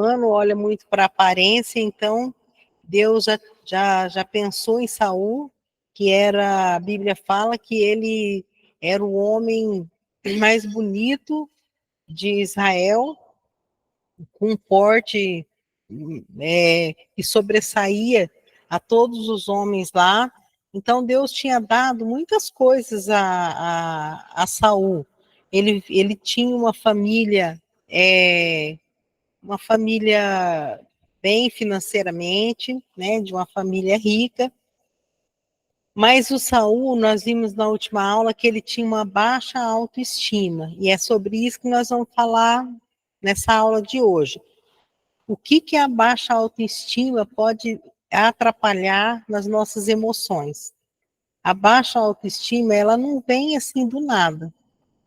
humano olha muito para a aparência, então Deus já pensou em Saul, que era, a Bíblia fala que ele era o homem mais bonito de Israel, com um porte que sobressaía a todos os homens lá. Então Deus tinha dado muitas coisas a Saul. Ele tinha uma família bem financeiramente, né, de uma família rica. Mas o Saul, nós vimos na última aula que ele tinha uma baixa autoestima, e é sobre isso que nós vamos falar nessa aula de hoje. O que a baixa autoestima pode atrapalhar nas nossas emoções? A baixa autoestima, ela não vem assim do nada,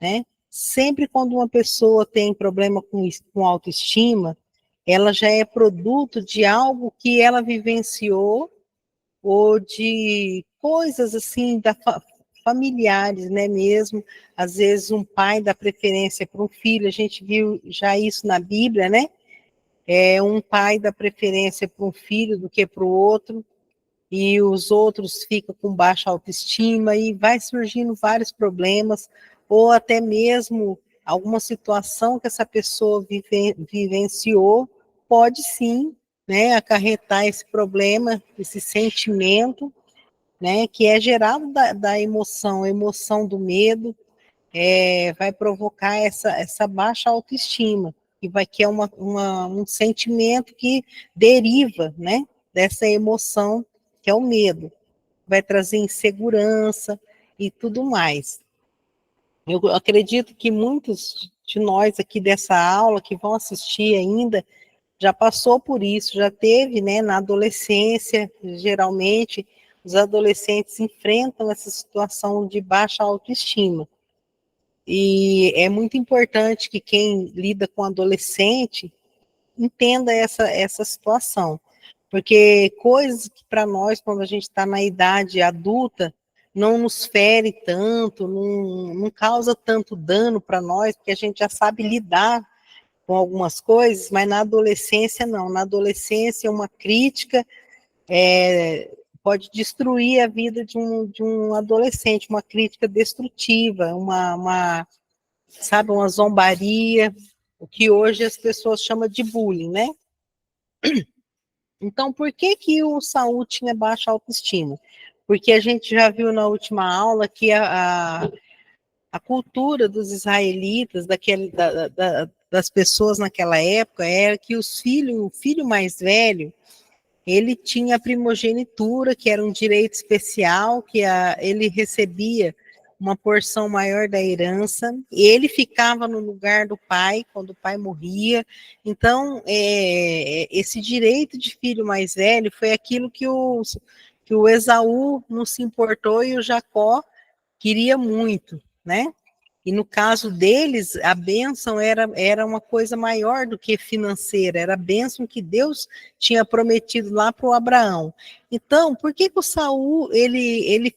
né? Sempre quando uma pessoa tem problema com autoestima, ela já é produto de algo que ela vivenciou ou de coisas assim familiares, né, mesmo. Às vezes um pai dá preferência para um filho, a gente viu já isso na Bíblia, né? Um pai dá preferência para um filho do que para o outro, e os outros ficam com baixa autoestima, e vai surgindo vários problemas, ou até mesmo alguma situação que essa pessoa vivenciou, pode sim, né, acarretar esse problema, esse sentimento, né, que é gerado da emoção, a emoção do medo, vai provocar essa baixa autoestima, que é um sentimento que deriva, né, dessa emoção, que é o medo. Vai trazer insegurança e tudo mais. Eu acredito que muitos de nós aqui dessa aula, que vão assistir ainda, já passou por isso, já teve, né, na adolescência, geralmente, os adolescentes enfrentam essa situação de baixa autoestima. E é muito importante que quem lida com adolescente entenda essa situação, porque coisas que para nós, quando a gente está na idade adulta, não nos fere tanto, não causa tanto dano para nós, porque a gente já sabe lidar com algumas coisas, mas na adolescência não. Na adolescência, uma crítica pode destruir a vida de um adolescente, uma crítica destrutiva, sabe, uma zombaria, o que hoje as pessoas chamam de bullying, né? Então, por que o Saul tinha baixa autoestima? Porque a gente já viu na última aula que a cultura dos israelitas, das pessoas naquela época, era que o filho mais velho, ele tinha a primogenitura, que era um direito especial, que ele recebia uma porção maior da herança, e ele ficava no lugar do pai, quando o pai morria. Então, esse direito de filho mais velho foi aquilo que o Esaú não se importou e o Jacó queria muito, né? E no caso deles, a bênção era uma coisa maior do que financeira, era a bênção que Deus tinha prometido lá para o Abraão. Então, por que o Saul, ele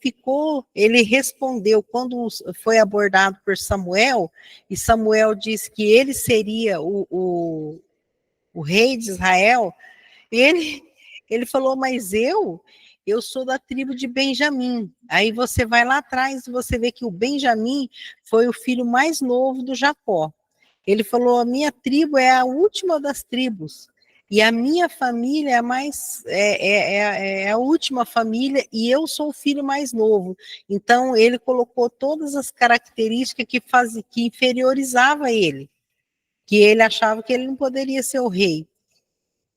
respondeu, quando foi abordado por Samuel, e Samuel disse que ele seria o rei de Israel, ele falou, mas eu sou da tribo de Benjamim. Aí você vai lá atrás e você vê que o Benjamim foi o filho mais novo do Jacó. Ele falou, a minha tribo é a última das tribos, e a minha família é a última família, e eu sou o filho mais novo. Então, ele colocou todas as características que inferiorizava ele, que ele achava que ele não poderia ser o rei.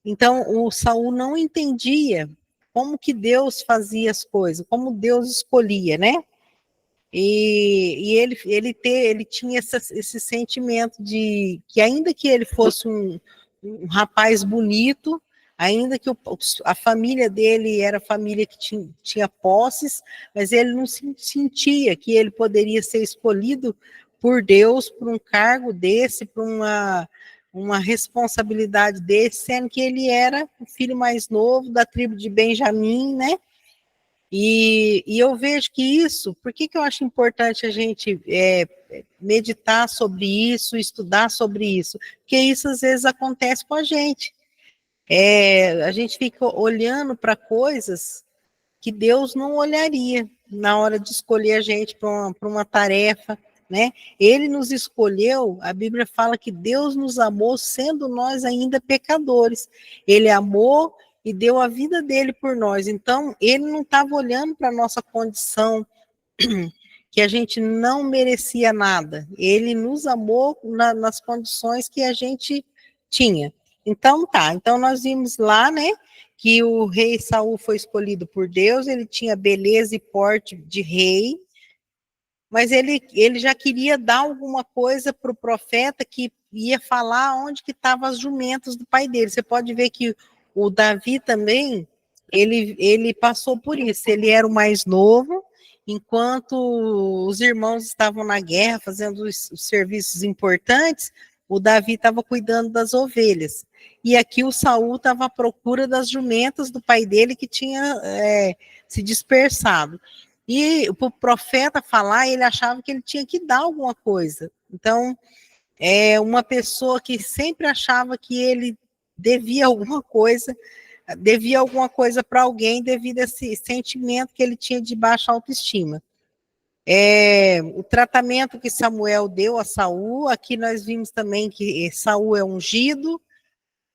Então, o Saul não entendia como que Deus fazia as coisas, como Deus escolhia, né? E ele tinha esse sentimento de que, ainda que ele fosse um rapaz bonito, ainda que a família dele era família que tinha posses, mas ele não sentia que ele poderia ser escolhido por Deus por um cargo desse, por uma responsabilidade desse, sendo que ele era o filho mais novo da tribo de Benjamim, né? E eu vejo que isso, por que eu acho importante a gente meditar sobre isso, estudar sobre isso, porque isso às vezes acontece com a gente. A gente fica olhando para coisas que Deus não olharia na hora de escolher a gente para uma tarefa, né? Ele nos escolheu, a Bíblia fala que Deus nos amou sendo nós ainda pecadores. Ele amou e deu a vida dele por nós. Então, ele não estava olhando para a nossa condição, que a gente não merecia nada. Ele nos amou nas condições que a gente tinha. Então, então nós vimos lá, né, que o rei Saul foi escolhido por Deus, ele tinha beleza e porte de rei, mas ele já queria dar alguma coisa para o profeta que ia falar onde que estavam as jumentas do pai dele. Você pode ver que o Davi também, ele passou por isso, ele era o mais novo, enquanto os irmãos estavam na guerra, fazendo os serviços importantes, o Davi estava cuidando das ovelhas. E aqui o Saul estava à procura das jumentas do pai dele que tinha se dispersado. E o profeta falar, ele achava que ele tinha que dar alguma coisa. Então, uma pessoa que sempre achava que ele devia alguma coisa para alguém devido a esse sentimento que ele tinha de baixa autoestima. O tratamento que Samuel deu a Saul, aqui nós vimos também que Saul é ungido,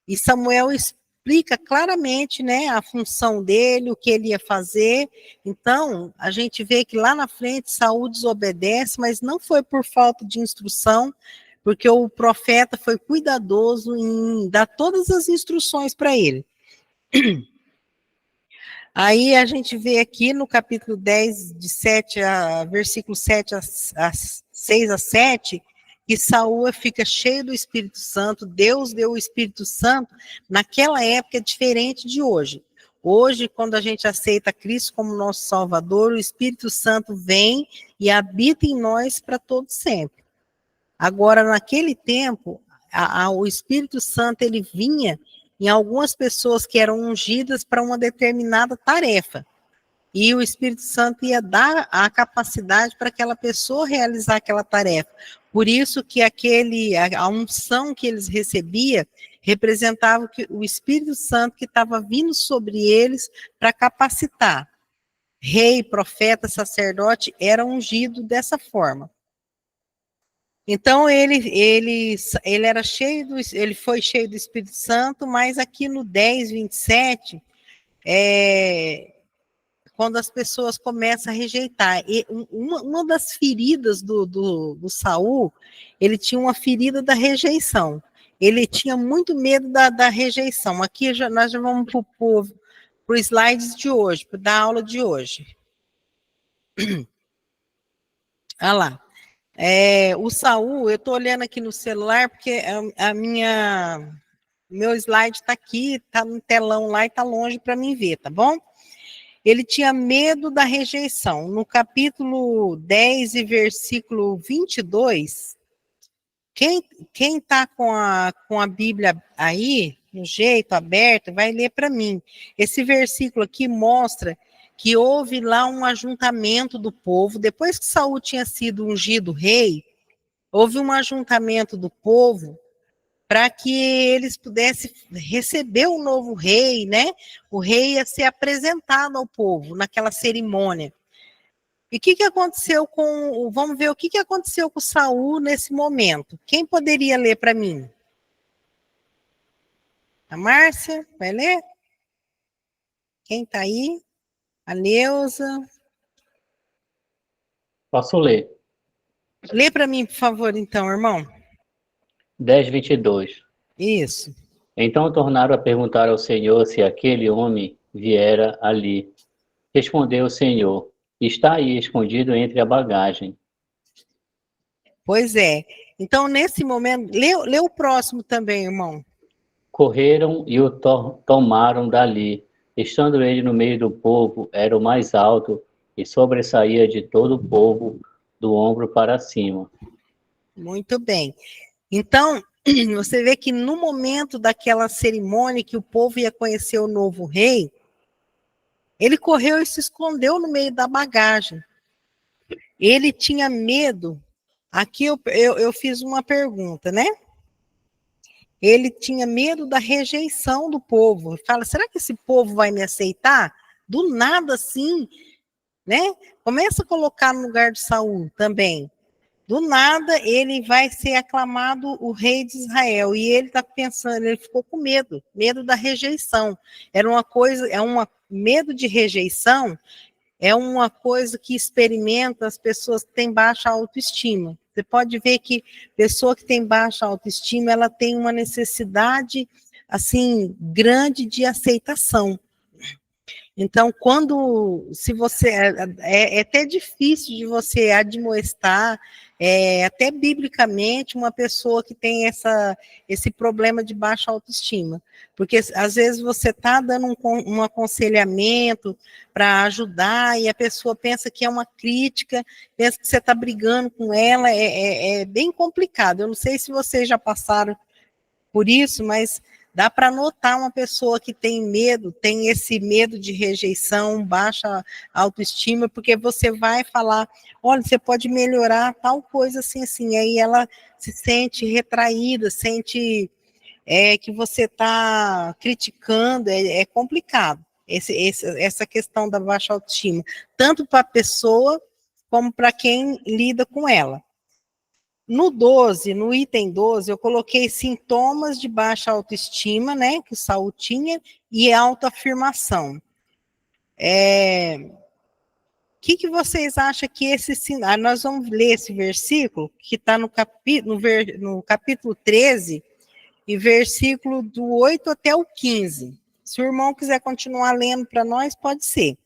e Samuel explica claramente, né, a função dele, o que ele ia fazer. Então, a gente vê que lá na frente Saul desobedece, mas não foi por falta de instrução, porque o profeta foi cuidadoso em dar todas as instruções para ele. Aí a gente vê aqui no capítulo 10, versículo 6 a 7, que Saul fica cheio do Espírito Santo. Deus deu o Espírito Santo naquela época diferente de hoje. Hoje, quando a gente aceita Cristo como nosso Salvador, o Espírito Santo vem e habita em nós para todo sempre. Agora, naquele tempo, o Espírito Santo ele vinha em algumas pessoas que eram ungidas para uma determinada tarefa. E o Espírito Santo ia dar a capacidade para aquela pessoa realizar aquela tarefa. Por isso que a unção que eles recebiam representava o Espírito Santo que estava vindo sobre eles para capacitar. Rei, profeta, sacerdote era ungido dessa forma. Então ele era ele foi cheio do Espírito Santo, mas aqui no 10, 27, quando as pessoas começam a rejeitar. E uma das feridas do Saul, ele tinha uma ferida da rejeição. Ele tinha muito medo da rejeição. Aqui nós já vamos para o slides de hoje, para a aula de hoje. Olha lá. O Saul, eu estou olhando aqui no celular, porque meu slide está aqui, está no telão lá e está longe para mim ver, tá bom? Ele tinha medo da rejeição. No capítulo 10 e versículo 22, quem está com a Bíblia aí, no jeito aberto, vai ler para mim. Esse versículo aqui mostra que houve lá um ajuntamento do povo, depois que Saul tinha sido ungido rei, houve um ajuntamento do povo para que eles pudessem receber o novo rei, né? O rei ia ser apresentado ao povo naquela cerimônia. E o que aconteceu vamos ver o que aconteceu com Saul nesse momento. Quem poderia ler para mim? A Márcia, vai ler? Quem está aí? A Neuza. Posso ler. Lê para mim, por favor, então, irmão. 10:22. Isso. Então tornaram a perguntar ao Senhor se aquele homem viera ali. Respondeu o Senhor: está aí escondido entre a bagagem. Pois é. Então, nesse momento, lê o próximo também, irmão. Correram e o tomaram dali. Estando ele no meio do povo, era o mais alto e sobressaía de todo o povo, do ombro para cima. Muito bem. Então, você vê que no momento daquela cerimônia que o povo ia conhecer o novo rei, ele correu e se escondeu no meio da bagagem. Ele tinha medo Aqui eu fiz uma pergunta, né? Ele tinha medo da rejeição do povo. Fala, será que esse povo vai me aceitar? Do nada, assim, né? Começa a colocar no lugar de Saul também. Do nada, ele vai ser aclamado o rei de Israel. E ele está pensando, ele ficou com medo, medo da rejeição. Era uma coisa, medo de rejeição é uma coisa que experimenta as pessoas que têm baixa autoestima. Você pode ver que pessoa que tem baixa autoestima, ela tem uma necessidade assim grande de aceitação. Então, se você, é até difícil de você admoestar, até biblicamente, uma pessoa que tem esse problema de baixa autoestima, porque às vezes você está dando um aconselhamento para ajudar e a pessoa pensa que é uma crítica, pensa que você está brigando com ela, é bem complicado. Eu não sei se vocês já passaram por isso, mas dá para notar uma pessoa que tem medo, tem esse medo de rejeição, baixa autoestima, porque você vai falar, olha, você pode melhorar tal coisa assim, assim, aí ela se sente retraída, sente que você está criticando, é complicado essa questão da baixa autoestima, tanto para a pessoa como para quem lida com ela. No 12, no item 12, eu coloquei sintomas de baixa autoestima, né, que o Saul tinha, e autoafirmação. O que vocês acham que nós vamos ler esse versículo, que está no capítulo 13, e versículo do 8 até o 15. Se o irmão quiser continuar lendo para nós, pode ser.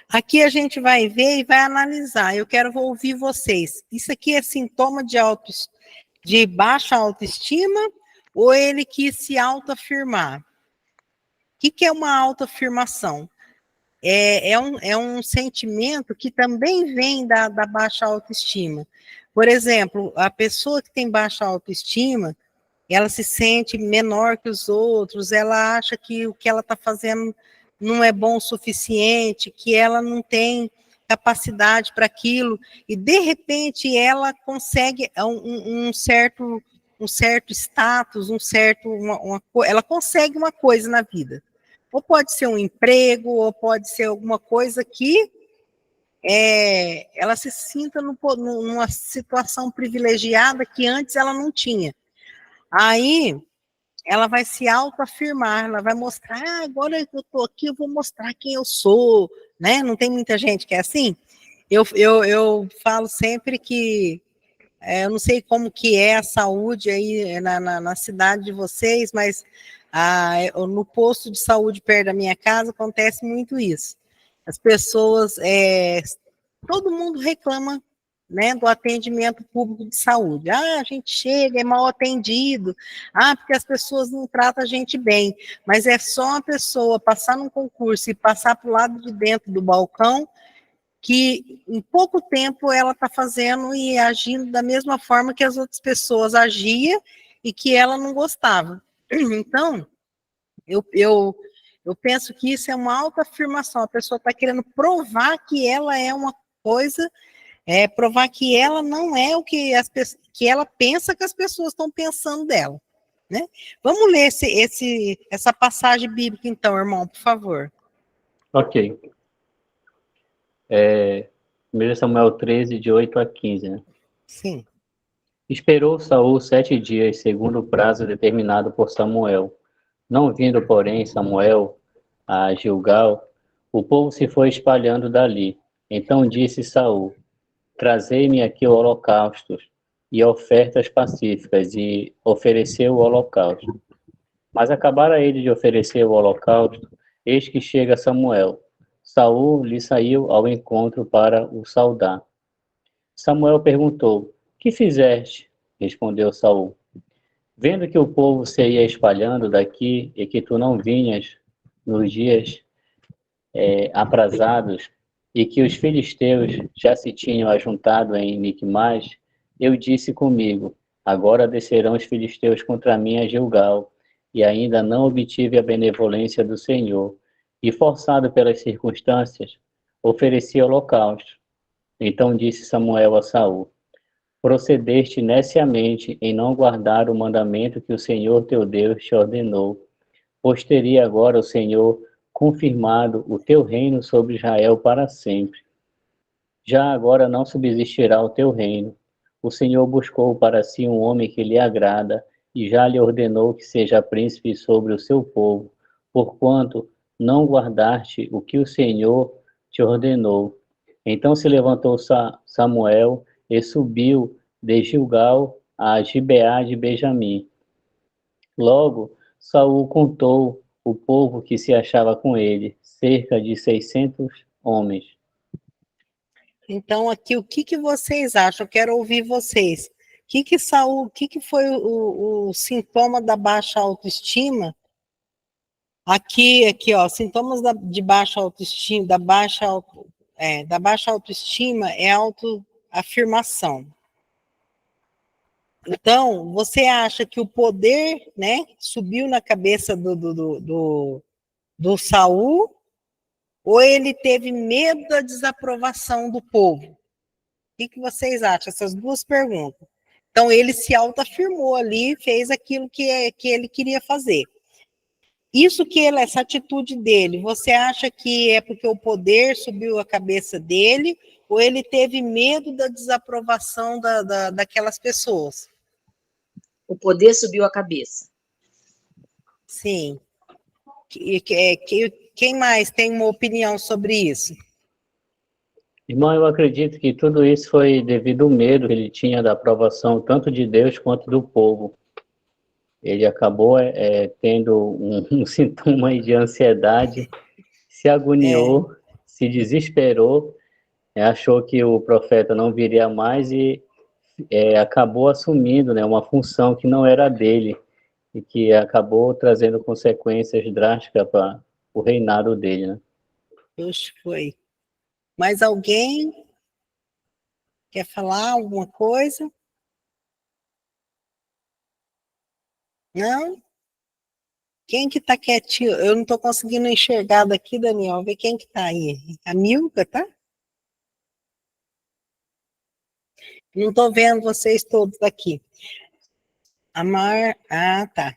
Aqui a gente vai ver e vai analisar. Eu quero ouvir vocês. Isso aqui é sintoma de baixa autoestima ou ele quis se autoafirmar? O que é uma autoafirmação? É um sentimento que também vem da baixa autoestima. Por exemplo, a pessoa que tem baixa autoestima, ela se sente menor que os outros, ela acha que o que ela está fazendo não é bom o suficiente, que ela não tem capacidade para aquilo, e de repente ela consegue um certo status, ela consegue uma coisa na vida. Ou pode ser um emprego, ou pode ser alguma coisa que ela se sinta numa situação privilegiada que antes ela não tinha. Aí ela vai se autoafirmar, ela vai mostrar, agora que eu estou aqui, eu vou mostrar quem eu sou, né? Não tem muita gente que é assim? Eu falo sempre que eu não sei como que é a saúde aí na cidade de vocês, mas no posto de saúde perto da minha casa acontece muito isso. As pessoas, todo mundo reclama, né, do atendimento público de saúde. A gente chega, é mal atendido. Porque as pessoas não tratam a gente bem. Mas é só uma pessoa passar num concurso e passar para o lado de dentro do balcão que em pouco tempo ela está fazendo e agindo da mesma forma que as outras pessoas agiam e que ela não gostava. Então, eu penso que isso é uma autoafirmação. A pessoa está querendo provar que ela é uma coisa, provar que ela não é o que que ela pensa que as pessoas estão pensando dela. Né? Vamos ler essa passagem bíblica, então, irmão, por favor. Ok. 1 Samuel 13, de 8 a 15, né? Sim. Esperou Saul 7 dias, segundo o prazo determinado por Samuel. Não vindo, porém, Samuel a Gilgal, o povo se foi espalhando dali. Então disse Saul: Trazei-me aqui holocaustos e ofertas pacíficas, e ofereceu o holocausto. Mas acabara ele de oferecer o holocausto, eis que chega Samuel. Saul lhe saiu ao encontro para o saudar. Samuel perguntou: Que fizeste? Respondeu Saul: Vendo que o povo se ia espalhando daqui e que tu não vinhas nos dias aprazados, e que os filisteus já se tinham ajuntado em Micmas, eu disse comigo: Agora descerão os filisteus contra mim a Gilgal, e ainda não obtive a benevolência do Senhor, e forçado pelas circunstâncias, ofereci holocausto. Então disse Samuel a Saul: procedeste neciamente em não guardar o mandamento que o Senhor teu Deus te ordenou. Pois teria agora o Senhor confirmado o teu reino sobre Israel para sempre. Já agora não subsistirá o teu reino. O Senhor buscou para si um homem que lhe agrada, e já lhe ordenou que seja príncipe sobre o seu povo, porquanto não guardaste o que o Senhor te ordenou. Então se levantou Samuel e subiu de Gilgal a Gibeá de Benjamim. Logo, Saul contou o povo que se achava com ele, cerca de 600 homens. Então, aqui, o que que vocês acham? Eu quero ouvir vocês. O que que foi o sintoma da baixa autoestima? Aqui, ó, sintomas de baixa autoestima, da baixa autoestima é autoafirmação. Então, você acha que o poder, né, subiu na cabeça do Saul, ou ele teve medo da desaprovação do povo? O que vocês acham? Essas duas perguntas. Então, ele se autoafirmou ali, fez aquilo que ele queria fazer. Essa atitude dele, você acha que é porque o poder subiu a cabeça dele, ou ele teve medo da desaprovação daquelas pessoas? O poder subiu a cabeça. Sim. Quem mais tem uma opinião sobre isso? Irmão, eu acredito que tudo isso foi devido ao medo que ele tinha da aprovação tanto de Deus quanto do povo. Ele acabou tendo um sintoma de ansiedade, se agoniou, se desesperou, achou que o profeta não viria mais e acabou assumindo, né, uma função que não era dele e que acabou trazendo consequências drásticas para o reinado dele, né? Puxa, foi. Mais alguém quer falar alguma coisa? Não? Quem que tá quietinho? Eu não tô conseguindo enxergar daqui, Daniel. Vê quem que tá aí. A Milka, tá? Não tô vendo vocês todos aqui. Tá.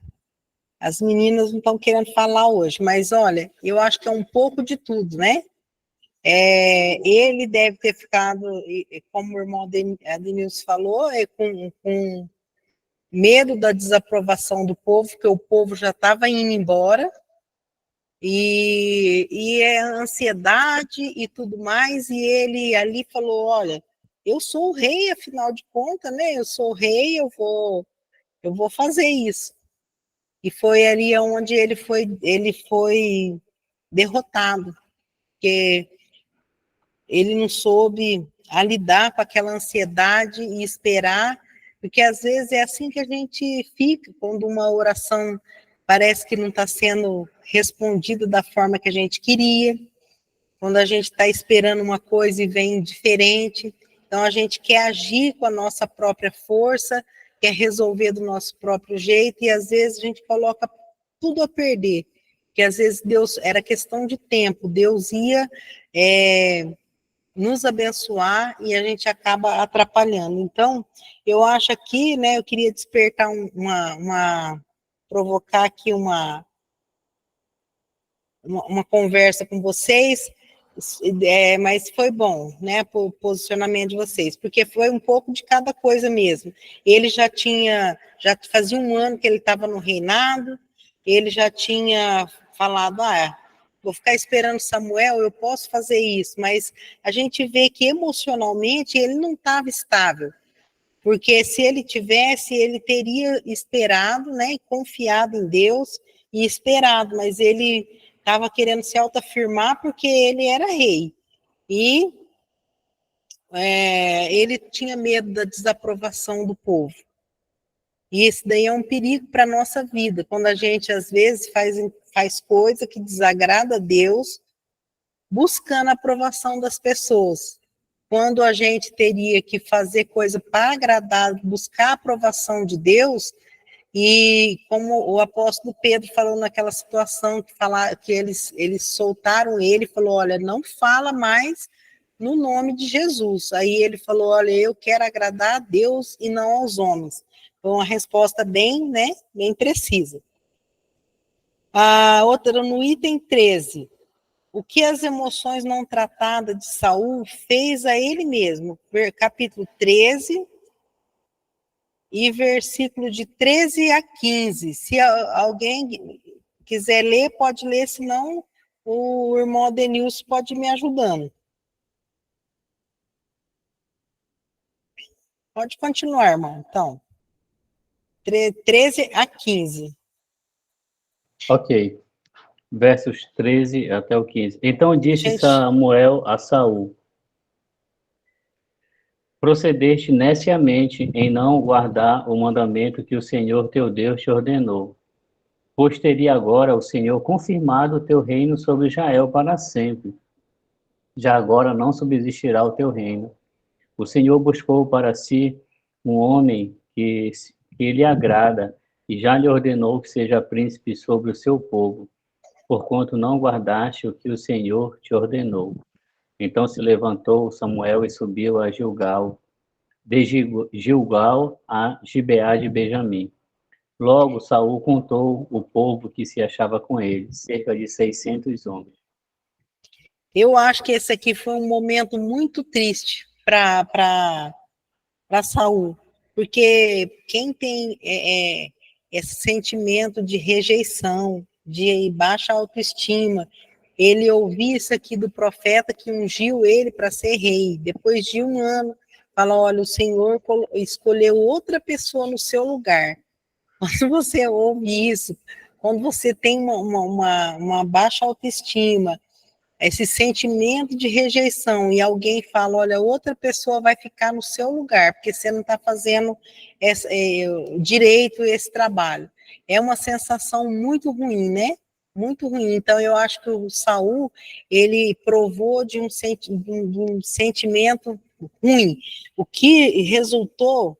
As meninas não estão querendo falar hoje, mas olha, eu acho que é um pouco de tudo, né? Ele deve ter ficado, como o irmão Denilson falou, com medo da desaprovação do povo, porque o povo já estava indo embora, e ansiedade e tudo mais, e ele ali falou, olha, eu sou o rei, afinal de contas, né? Eu sou o rei, eu vou fazer isso. E foi ali onde ele foi derrotado, porque ele não soube lidar com aquela ansiedade e esperar, porque às vezes é assim que a gente fica, quando uma oração parece que não está sendo respondida da forma que a gente queria, quando a gente está esperando uma coisa e vem diferente, então a gente quer agir com a nossa própria força, quer resolver do nosso próprio jeito, e às vezes a gente coloca tudo a perder, porque às vezes Deus, era questão de tempo, Deus ia nos abençoar e a gente acaba atrapalhando. Então, eu acho aqui, né, eu queria despertar provocar aqui uma conversa com vocês, mas foi bom, né, o posicionamento de vocês, porque foi um pouco de cada coisa mesmo. Ele já fazia um ano que ele estava no reinado, ele já tinha falado, vou ficar esperando Samuel, eu posso fazer isso, mas a gente vê que emocionalmente ele não estava estável, porque se ele tivesse, ele teria esperado, né, e confiado em Deus e esperado, mas ele estava querendo se autoafirmar porque ele era rei. E ele tinha medo da desaprovação do povo. E isso daí é um perigo para a nossa vida, quando a gente, às vezes, faz coisa que desagrada a Deus, buscando a aprovação das pessoas. Quando a gente teria que fazer coisa para agradar, buscar a aprovação de Deus, e como o apóstolo Pedro falou naquela situação que eles soltaram ele, falou, olha, não fala mais no nome de Jesus. Aí ele falou, olha, eu quero agradar a Deus e não aos homens. Foi uma resposta bem, né, bem precisa. A outra, no item 13, o que as emoções não tratadas de Saul fez a ele mesmo, capítulo 13, e versículo de 13 a 15. Se alguém quiser ler, pode ler, senão o irmão Adenilson pode me ajudando. Pode continuar, irmão, então. 13 a 15. Ok. Versos 13 até o 15. Então disse Gente, Samuel a Saul: procedeste neciamente em não guardar o mandamento que o Senhor teu Deus te ordenou. Pois teria agora o Senhor confirmado o teu reino sobre Israel para sempre. Já agora não subsistirá o teu reino. O Senhor buscou para si um homem que lhe agrada, e já lhe ordenou que seja príncipe sobre o seu povo, porquanto não guardaste o que o Senhor te ordenou. Então se levantou Samuel e subiu a Gilgal, de Gilgal a Gibeá de Benjamim. Logo Saul contou o povo que se achava com ele, cerca de 600 homens. eu acho que esse aqui foi um momento muito triste para Saul, porque quem tem esse sentimento de rejeição, de baixa autoestima, ele ouviu isso aqui do profeta que ungiu ele para ser rei. Depois de um ano, fala: olha, o Senhor escolheu outra pessoa no seu lugar. Quando você ouve isso, quando você tem uma baixa autoestima, esse sentimento de rejeição, e alguém fala, olha, outra pessoa vai ficar no seu lugar, porque você não está fazendo direito esse trabalho. É uma sensação muito ruim, né? Muito ruim. Então, eu acho que o Saul, ele provou de um sentimento ruim, o que resultou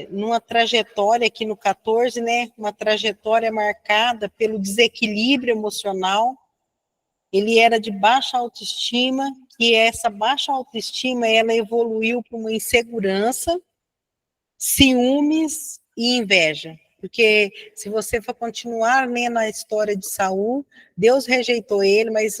numa trajetória aqui no 14, né? Uma trajetória marcada pelo desequilíbrio emocional. Ele era de baixa autoestima, e essa baixa autoestima, ela evoluiu para uma insegurança, ciúmes e inveja. Porque se você for continuar lendo a história de Saul, Deus rejeitou ele, mas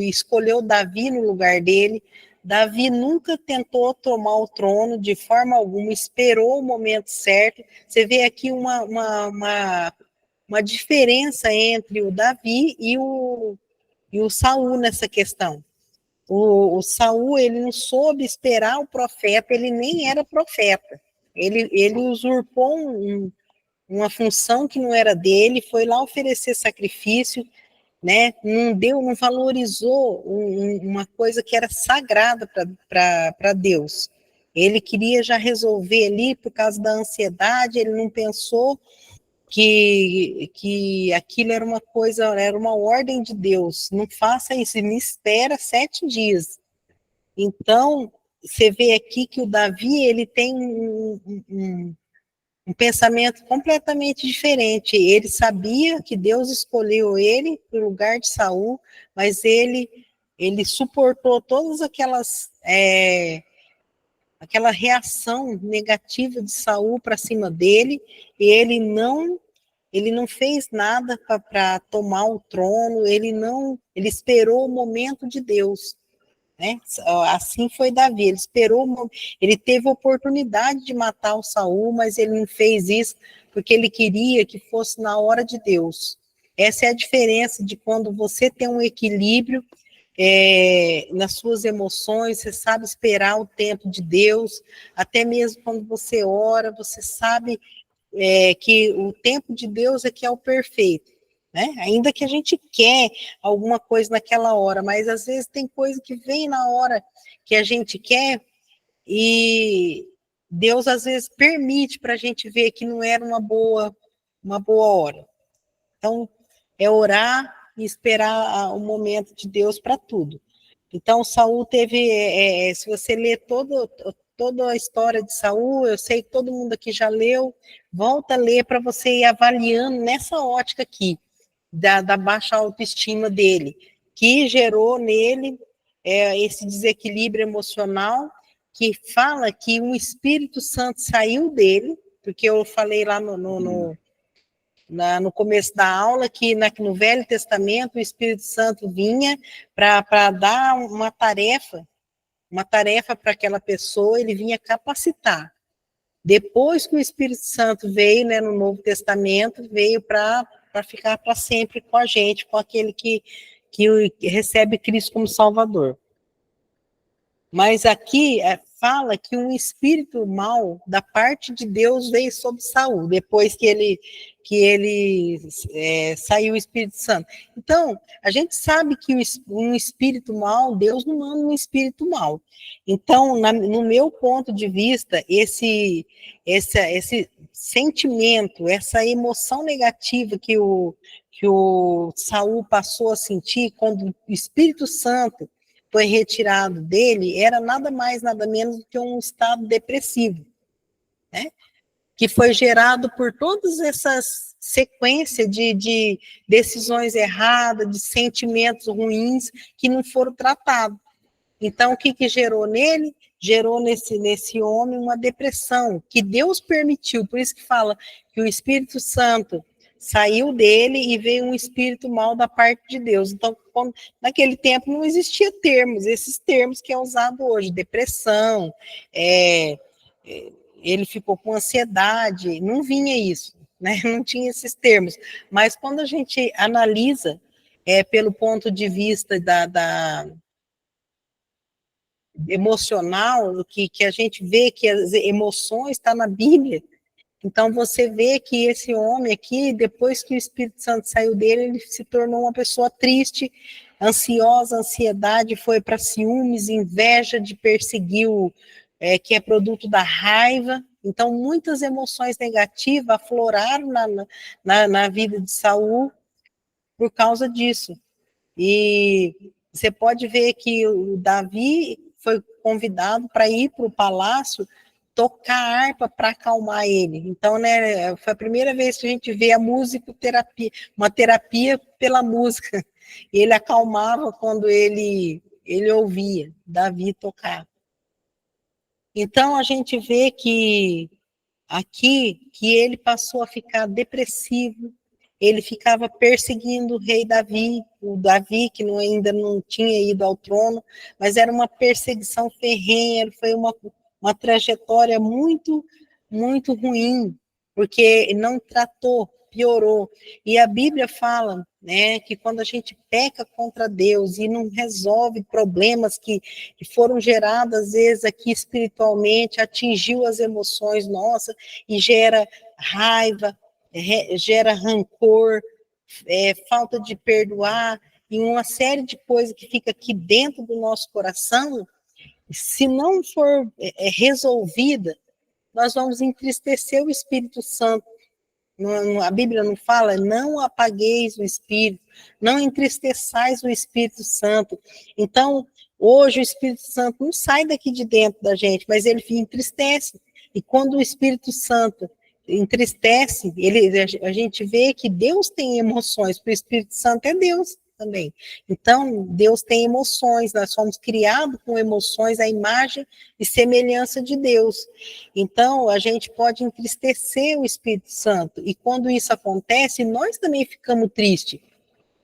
escolheu Davi no lugar dele. Davi nunca tentou tomar o trono de forma alguma, esperou o momento certo. Você vê aqui uma diferença entre o Davi e o Saul nessa questão. O Saul, ele não soube esperar o profeta, ele nem era profeta. Ele usurpou uma função que não era dele, foi lá oferecer sacrifício, né? Não valorizou uma coisa que era sagrada para Deus. Ele queria já resolver ali por causa da ansiedade, ele não pensou que aquilo era uma coisa, era uma ordem de Deus. Não faça isso, me espera 7 dias. Então, você vê aqui que o Davi, ele tem um pensamento completamente diferente. Ele sabia que Deus escolheu ele para o lugar de Saul, mas ele suportou todas aquela reação negativa de Saul para cima dele, e ele não fez nada para tomar o trono, ele esperou o momento de Deus, né? Assim foi Davi, ele esperou, ele teve a oportunidade de matar o Saul, mas ele não fez isso porque ele queria que fosse na hora de Deus. Essa é a diferença de quando você tem um equilíbrio nas suas emoções, você sabe esperar o tempo de Deus, até mesmo quando você ora, você sabe que o tempo de Deus é que é o perfeito, né? Ainda que a gente quer alguma coisa naquela hora, mas às vezes tem coisa que vem na hora que a gente quer, e Deus às vezes permite para a gente ver que não era uma boa hora. Então, é orar e esperar o momento de Deus para tudo. Então, Saul teve, se você ler toda a história de Saul, eu sei que todo mundo aqui já leu, volta a ler para você ir avaliando nessa ótica aqui, da baixa autoestima dele, que gerou nele esse desequilíbrio emocional, que fala que um Espírito Santo saiu dele, porque eu falei lá no começo da aula que no Velho Testamento o Espírito Santo vinha para dar uma tarefa para aquela pessoa, ele vinha capacitar. Depois que o Espírito Santo veio, né, no Novo Testamento, veio para ficar para sempre com a gente, com aquele que recebe Cristo como Salvador. Mas aqui fala que um espírito mau da parte de Deus veio sobre Saul, depois que ele saiu o Espírito Santo. Então, a gente sabe que um espírito mau, Deus não manda um espírito mau. Então, no meu ponto de vista, esse sentimento, essa emoção negativa que o Saul passou a sentir quando o Espírito Santo foi retirado dele, era nada mais, nada menos do que um estado depressivo, né? Que foi gerado por todas essas sequências de decisões erradas, de sentimentos ruins que não foram tratados. Então, o que gerou nele? Gerou nesse homem uma depressão, que Deus permitiu, por isso que fala que o Espírito Santo saiu dele e veio um espírito mau da parte de Deus. Então, naquele tempo não existia esses termos que é usado hoje, depressão, ele ficou com ansiedade, não vinha isso, né? Não tinha esses termos. Mas quando a gente analisa pelo ponto de vista da emocional, que a gente vê que as emoções estão na Bíblia. Então, você vê que esse homem aqui, depois que o Espírito Santo saiu dele, ele se tornou uma pessoa triste, ansiosa, ansiedade foi para ciúmes, inveja de perseguir que é produto da raiva. Então, muitas emoções negativas afloraram na vida de Saul por causa disso. E você pode ver que o Davi foi convidado para ir para o palácio tocar harpa para acalmar ele. Então, né, foi a primeira vez que a gente vê a musicoterapia, uma terapia pela música. Ele acalmava quando ele ouvia Davi tocar. Então, a gente vê que aqui que ele passou a ficar depressivo, ele ficava perseguindo o rei Davi, o Davi que ainda não tinha ido ao trono, mas era uma perseguição ferrenha, foi uma trajetória muito, muito ruim, porque não tratou, piorou. E a Bíblia fala, né, que quando a gente peca contra Deus e não resolve problemas que foram gerados, às vezes, aqui espiritualmente, atingiu as emoções nossas e gera raiva, gera rancor, falta de perdoar, e uma série de coisas que fica aqui dentro do nosso coração, se não for resolvida, nós vamos entristecer o Espírito Santo. A Bíblia não fala, não apagueis o Espírito, não entristeçais o Espírito Santo. Então, hoje o Espírito Santo não sai daqui de dentro da gente, mas ele entristece. E quando o Espírito Santo entristece, a gente vê que Deus tem emoções, porque o Espírito Santo é Deus também. Então, Deus tem emoções, nós somos criados com emoções, a imagem e semelhança de Deus. Então, a gente pode entristecer o Espírito Santo, e quando isso acontece, nós também ficamos tristes.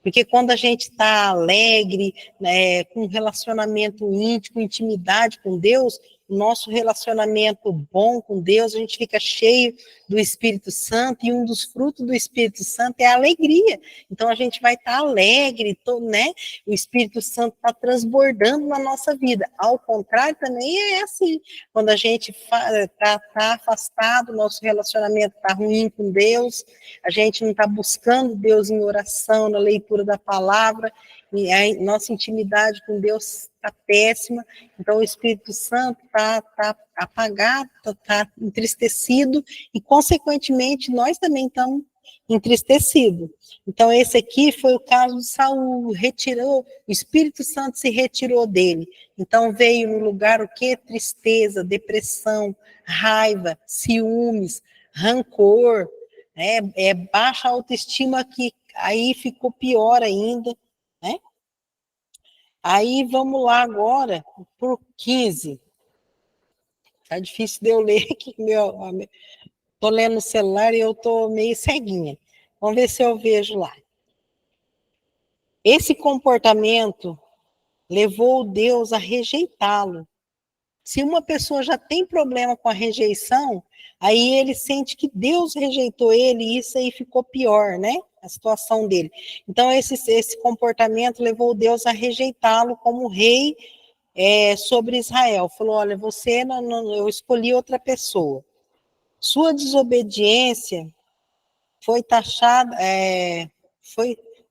Porque quando a gente está alegre, né, com um relacionamento íntimo, intimidade com Deus, o nosso relacionamento bom com Deus, a gente fica cheio do Espírito Santo, e um dos frutos do Espírito Santo é a alegria. Então a gente vai estar alegre, né? O Espírito Santo está transbordando na nossa vida. Ao contrário, também é assim. Quando a gente está afastado, nosso relacionamento está ruim com Deus, a gente não está buscando Deus em oração, na leitura da palavra, e a nossa intimidade com Deus está péssima, então o Espírito Santo está apagado, está entristecido, e consequentemente nós também estamos entristecidos. Então esse aqui foi o caso de Saul, o Espírito Santo se retirou dele, então veio no lugar o que? Tristeza, depressão, raiva, ciúmes, rancor, baixa autoestima, que aí ficou pior ainda, né? Aí vamos lá agora por 15. Tá difícil de eu ler aqui, tô lendo no celular e eu tô meio ceguinha. Vamos ver se eu vejo lá. Esse comportamento levou Deus a rejeitá-lo. Se uma pessoa já tem problema com a rejeição, aí ele sente que Deus rejeitou ele e isso aí ficou pior, né? A situação dele. Então, esse comportamento levou Deus a rejeitá-lo como rei sobre Israel. Falou, olha, você eu escolhi outra pessoa. Sua desobediência foi taxada,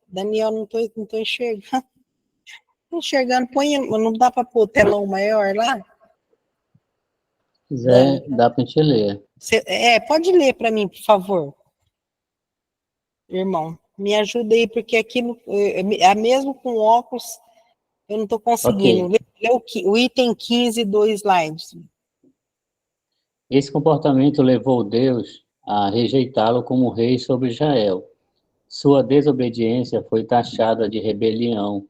Daniel, não estou enxergando. Enxergando, não dá para pôr o telão maior lá? Se quiser, dá para a gente ler. Pode ler para mim, por favor. Irmão, me ajuda aí, porque aqui, mesmo com óculos, eu não estou conseguindo. Okay. Lê o item 15 do slide. Esse comportamento levou Deus a rejeitá-lo como rei sobre Israel. Sua desobediência foi taxada de rebelião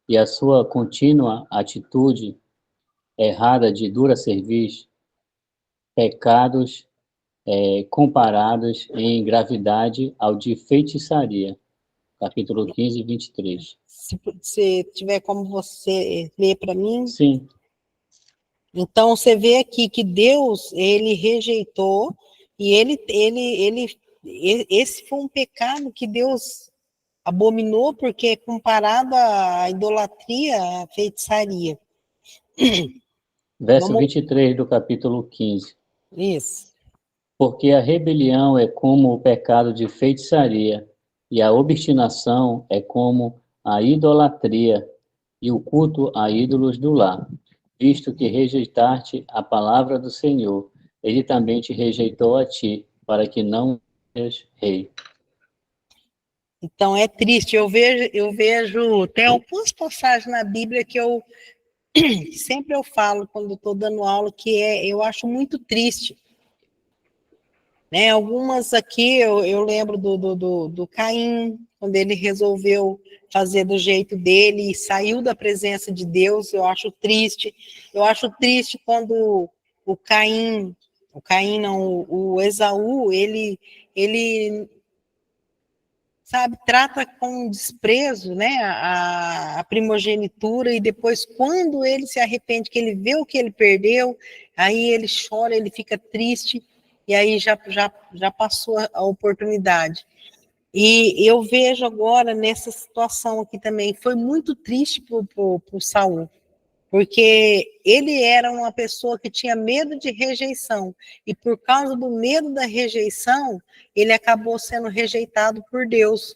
e a sua contínua atitude errada de dura serviço, pecados comparados em gravidade ao de feitiçaria. Capítulo 15, 23. Se tiver como você ler para mim. Sim. Então, você vê aqui que Deus, ele rejeitou, e esse foi um pecado que Deus abominou, porque é comparado à idolatria, à feitiçaria. Verso 23 do capítulo 15. Isso. Porque a rebelião é como o pecado de feitiçaria, e a obstinação é como a idolatria e o culto a ídolos do lar. Visto que rejeitaste a palavra do Senhor, ele também te rejeitou a ti, para que não sejas rei. Então é triste, eu vejo, tem algumas passagens na Bíblia que sempre eu falo quando estou dando aula, que eu acho muito triste. Né? Algumas aqui eu lembro do Caim, quando ele resolveu fazer do jeito dele e saiu da presença de Deus, eu acho triste. Eu acho triste quando o Esaú, ele sabe, trata com desprezo, né, a primogenitura, e depois, quando ele se arrepende, que ele vê o que ele perdeu, aí ele chora, ele fica triste, e aí já passou a oportunidade. E eu vejo agora, nessa situação aqui também, foi muito triste para o Saul, porque ele era uma pessoa que tinha medo de rejeição, e por causa do medo da rejeição, ele acabou sendo rejeitado por Deus.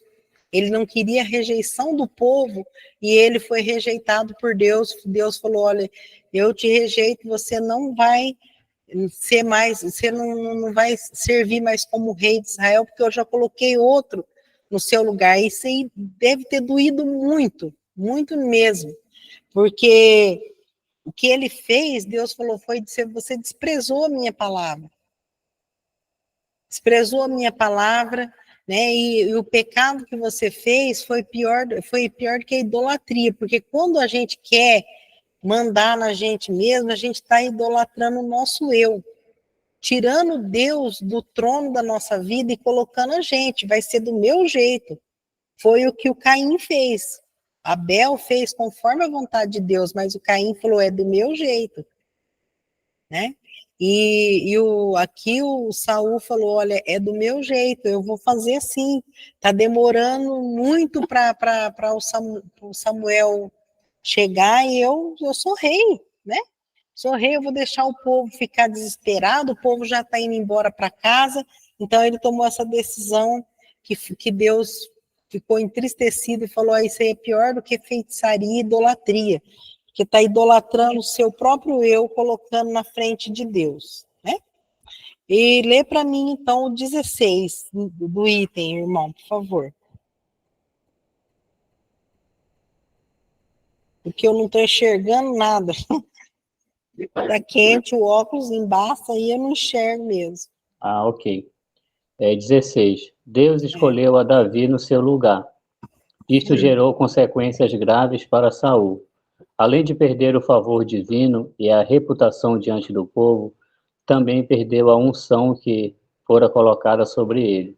Ele não queria a rejeição do povo, e ele foi rejeitado por Deus. Deus falou, olha, eu te rejeito, você não vai ser mais, você não vai servir mais como rei de Israel, porque eu já coloquei outro no seu lugar. Isso aí deve ter doído muito, muito mesmo, porque o que ele fez, Deus falou, foi dizer, você desprezou a minha palavra. Desprezou a minha palavra, né? E o pecado que você fez foi pior do que a idolatria, porque quando a gente quer mandar na gente mesmo, a gente está idolatrando o nosso eu, tirando Deus do trono da nossa vida e colocando a gente, vai ser do meu jeito. Foi o que o Caim fez. Abel fez conforme a vontade de Deus, mas o Caim falou, é do meu jeito, né? Aqui o Saul falou, olha, é do meu jeito, eu vou fazer assim, tá demorando muito para o Samuel chegar, e eu sou rei, né? Sou rei, eu vou deixar o povo ficar desesperado, o povo já está indo embora para casa, então ele tomou essa decisão que Deus ficou entristecido e falou, isso aí é pior do que feitiçaria e idolatria, que está idolatrando o seu próprio eu, colocando na frente de Deus, né? E lê para mim, então, o 16 do item, irmão, por favor. Porque eu não estou enxergando nada. Está quente, o óculos embaça e eu não enxergo mesmo. Ah, ok. 16. Deus escolheu a Davi no seu lugar. Isto gerou consequências graves para Saul. Além de perder o favor divino e a reputação diante do povo, também perdeu a unção que fora colocada sobre ele.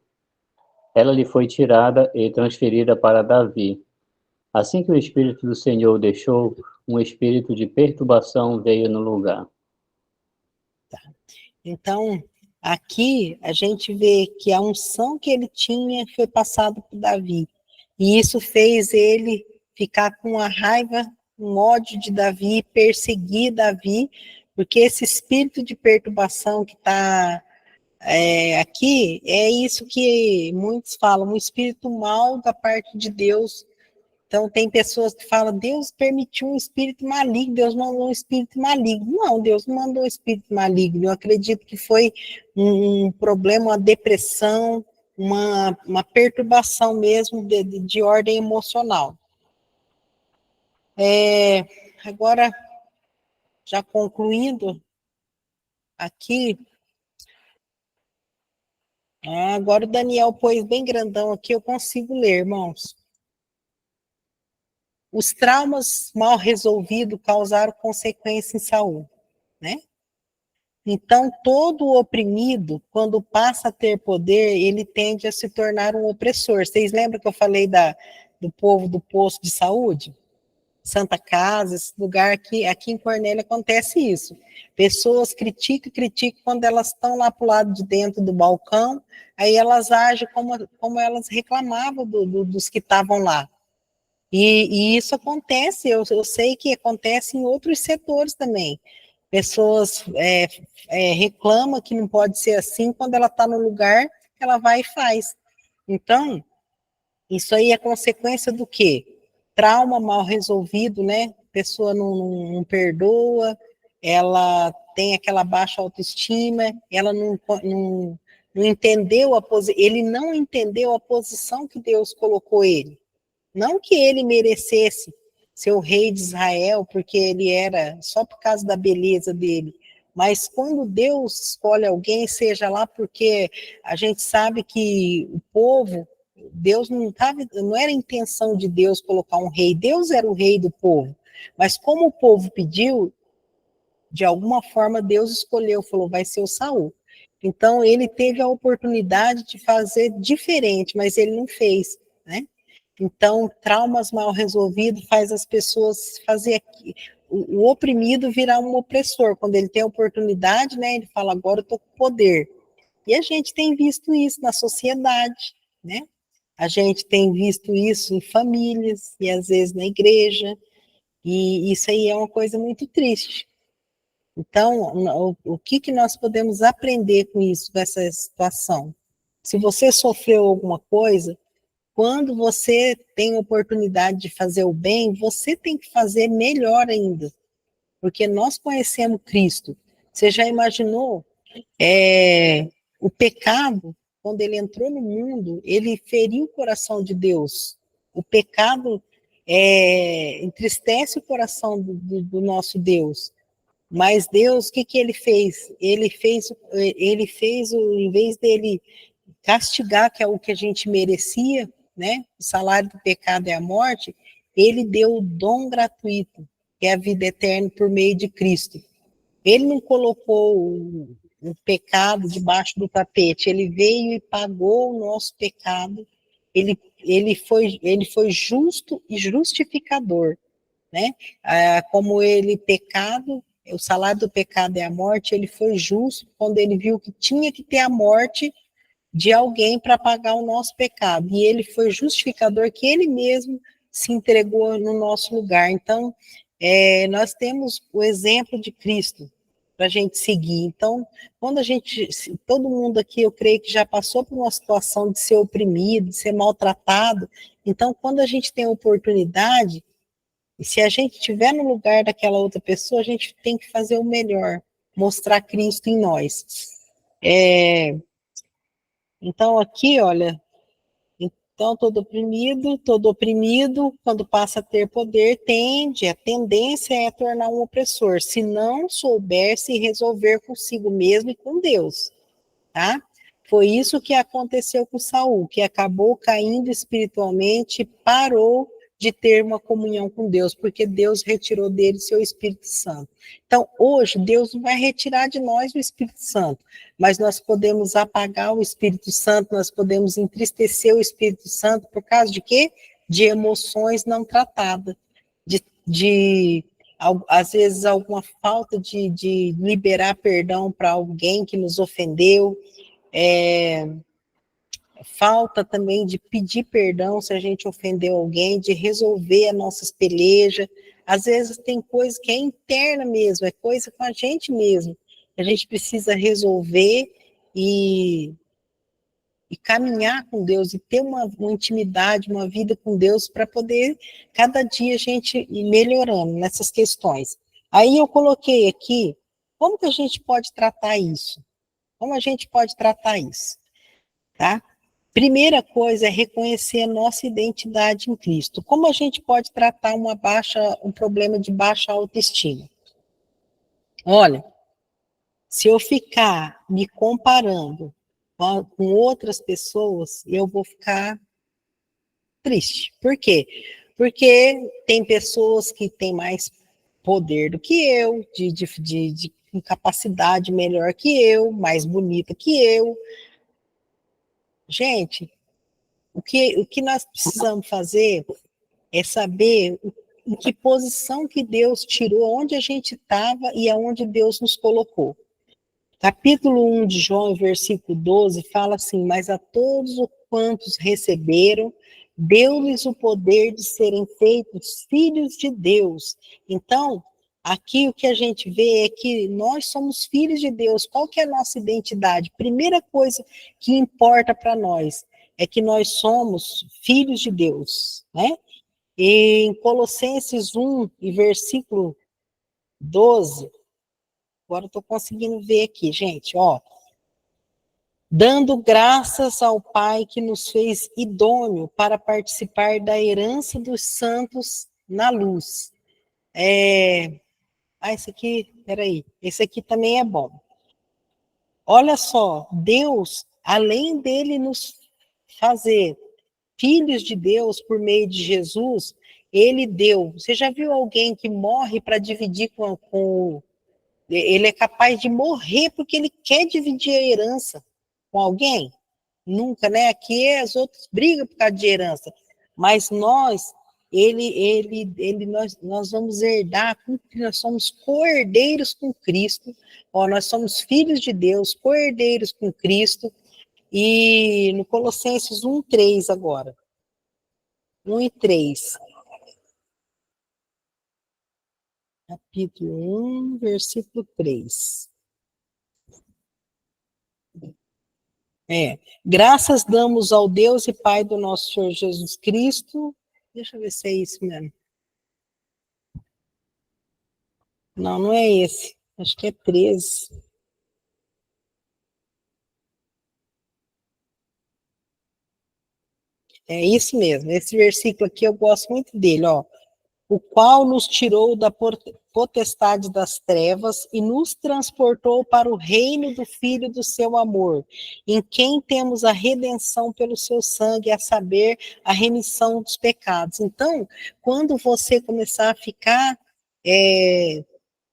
Ela lhe foi tirada e transferida para Davi. Assim que o Espírito do Senhor o deixou, um espírito de perturbação veio no lugar. Então, aqui a gente vê que a unção que ele tinha foi passada por Davi. E isso fez ele ficar com a raiva, um ódio de Davi, perseguir Davi, porque esse espírito de perturbação que está aqui é isso que muitos falam, um espírito mau da parte de Deus. Então, tem pessoas que falam, Deus permitiu um espírito maligno, Deus mandou um espírito maligno. Não, Deus não mandou um espírito maligno. Eu acredito que foi um problema, uma depressão, uma perturbação mesmo de ordem emocional. Agora, já concluindo aqui, agora o Daniel pôs bem grandão aqui, eu consigo ler, irmãos. Os traumas mal resolvidos causaram consequência em Saul, né? Então, todo oprimido, quando passa a ter poder, ele tende a se tornar um opressor. Vocês lembram que eu falei do povo do posto de saúde? Santa Casa, esse lugar aqui em Cornélio acontece isso. Pessoas criticam, quando elas estão lá para o lado de dentro do balcão, aí elas agem como elas reclamavam dos que estavam lá. E isso acontece, eu sei que acontece em outros setores também. Pessoas reclamam que não pode ser assim, quando ela está no lugar, ela vai e faz. Então, isso aí é consequência do quê? Trauma mal resolvido, né? A pessoa não perdoa, ela tem aquela baixa autoestima, ela não entendeu ele não entendeu a posição que Deus colocou ele. Não que ele merecesse ser o rei de Israel, porque ele era só por causa da beleza dele, mas quando Deus escolhe alguém, seja lá porque a gente sabe que o povo, Deus não era a intenção de Deus colocar um rei, Deus era o rei do povo, mas como o povo pediu, de alguma forma Deus escolheu, falou, vai ser o Saul. Então ele teve a oportunidade de fazer diferente, mas ele não fez, né? Então, traumas mal resolvidos faz as pessoas fazer o oprimido virar um opressor. Quando ele tem a oportunidade, né, ele fala, agora eu estou com poder. E a gente tem visto isso na sociedade, né? A gente tem visto isso em famílias e às vezes na igreja. E isso aí é uma coisa muito triste. Então, o que nós podemos aprender com isso, com essa situação? Se você sofreu alguma coisa, quando você tem oportunidade de fazer o bem, você tem que fazer melhor ainda, porque nós conhecemos Cristo. Você já imaginou o pecado, quando ele entrou no mundo, ele feriu o coração de Deus. O pecado entristece o coração do nosso Deus. Mas Deus, o que ele fez? Ele fez, em vez dele castigar, que é o que a gente merecia, né? O salário do pecado é a morte, ele deu o dom gratuito, que é a vida eterna por meio de Cristo. Ele não colocou o pecado debaixo do tapete, ele veio e pagou o nosso pecado, ele foi justo e justificador, né? Como ele pecado, o salário do pecado é a morte, ele foi justo quando ele viu que tinha que ter a morte de alguém para pagar o nosso pecado. E ele foi justificador, que ele mesmo se entregou no nosso lugar. Então, nós temos o exemplo de Cristo para a gente seguir. Então, quando todo mundo aqui, eu creio que já passou por uma situação de ser oprimido, de ser maltratado. Então, quando a gente tem a oportunidade, e se a gente estiver no lugar daquela outra pessoa, a gente tem que fazer o melhor, mostrar Cristo em nós. Então, aqui, olha, então todo oprimido, quando passa a ter poder, a tendência é tornar um opressor, se não souber se resolver consigo mesmo e com Deus, tá? foi isso que aconteceu com Saul, que acabou caindo espiritualmente, parou de ter uma comunhão com Deus, porque Deus retirou dele seu Espírito Santo. Então, hoje, Deus não vai retirar de nós o Espírito Santo, mas nós podemos apagar o Espírito Santo, nós podemos entristecer o Espírito Santo por causa de quê? De emoções não tratadas, às vezes, alguma falta de liberar perdão para alguém que nos ofendeu, falta também de pedir perdão se a gente ofendeu alguém, de resolver as nossas pelejas. Às vezes tem coisa que é interna mesmo, é coisa com a gente mesmo. A gente precisa resolver e caminhar com Deus, e ter uma intimidade, uma vida com Deus, para poder, cada dia, a gente ir melhorando nessas questões. Aí eu coloquei aqui, como que a gente pode tratar isso? Como a gente pode tratar isso? Tá? Primeira coisa é reconhecer a nossa identidade em Cristo. Como a gente pode tratar um problema de baixa autoestima? Olha, se eu ficar me comparando com outras pessoas, eu vou ficar triste. Por quê? Porque tem pessoas que têm mais poder do que eu, de capacidade melhor que eu, mais bonita que eu. Gente, o que nós precisamos fazer é saber em que posição que Deus tirou, onde a gente estava e aonde Deus nos colocou. Capítulo 1 de João, versículo 12, fala assim: mas a todos os quantos receberam, deu-lhes o poder de serem feitos filhos de Deus. Então, aqui o que a gente vê é que nós somos filhos de Deus. Qual que é a nossa identidade? Primeira coisa que importa para nós é que nós somos filhos de Deus, né? E em Colossenses 1, e versículo 12, agora eu estou conseguindo ver aqui, gente, ó. Dando graças ao Pai que nos fez idôneo para participar da herança dos santos na luz. Esse aqui, peraí, esse aqui também é bom. Olha só, Deus, além dele nos fazer filhos de Deus por meio de Jesus, ele deu. Você já viu alguém que morre para dividir com ele é capaz de morrer porque ele quer dividir a herança com alguém? Nunca, né? Aqui as outras brigam por causa de herança. Mas nós, nós vamos herdar, nós somos co-herdeiros com Cristo, ó, nós somos filhos de Deus, co-herdeiros com Cristo, e no Colossenses 1:3 agora. 1 e 3. Capítulo 1, versículo 3. Graças damos ao Deus e Pai do nosso Senhor Jesus Cristo. Deixa eu ver se é isso mesmo. Não, não é esse. Acho que é 13. É isso mesmo. Esse versículo aqui eu gosto muito dele, ó. O qual nos tirou da potestade das trevas e nos transportou para o reino do Filho do seu amor, em quem temos a redenção pelo seu sangue, a saber, a remissão dos pecados. Então, quando você começar a ficar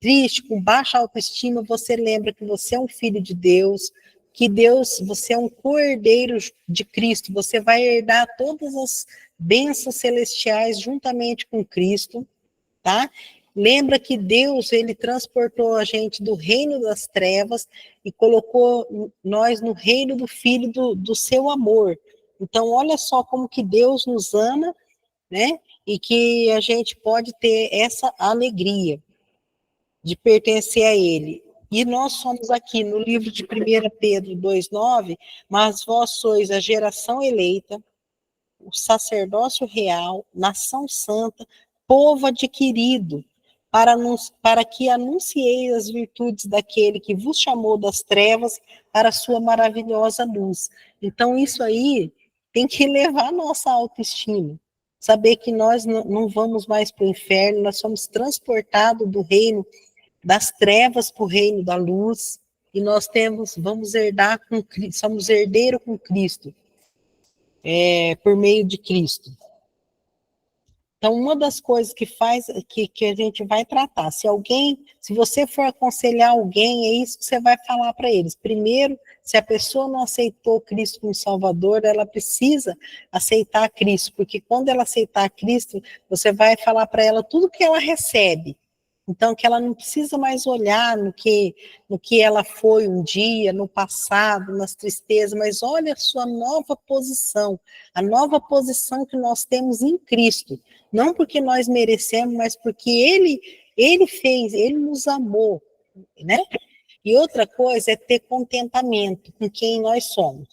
triste, com baixa autoestima, você lembra que você é um filho de Deus, que Deus, você é um co-herdeiro de Cristo, você vai herdar todas as bênçãos celestiais juntamente com Cristo, tá? Lembra que Deus, ele transportou a gente do reino das trevas e colocou nós no reino do Filho do seu amor. Então, olha só como que Deus nos ama, né? E que a gente pode ter essa alegria de pertencer a ele. E nós somos aqui no livro de 1 Pedro 2:9, mas vós sois a geração eleita, o sacerdócio real, nação santa, povo adquirido, para que anuncieis as virtudes daquele que vos chamou das trevas para a sua maravilhosa luz. Então, isso aí tem que elevar a nossa autoestima. Saber que nós não vamos mais para o inferno, nós somos transportados do reino das trevas para o reino da luz. e nós vamos herdar somos herdeiros com Cristo, por meio de Cristo. Então, uma das coisas que a gente vai tratar, se você for aconselhar alguém, é isso que você vai falar para eles. Primeiro, se a pessoa não aceitou Cristo como Salvador, ela precisa aceitar Cristo, porque quando ela aceitar Cristo, você vai falar para ela tudo que ela recebe. Então, que ela não precisa mais olhar no que ela foi um dia, no passado, nas tristezas, mas olha a sua nova posição, a nova posição que nós temos em Cristo. Não porque nós merecemos, mas porque Ele fez, Ele nos amou, né? E outra coisa é ter contentamento com quem nós somos,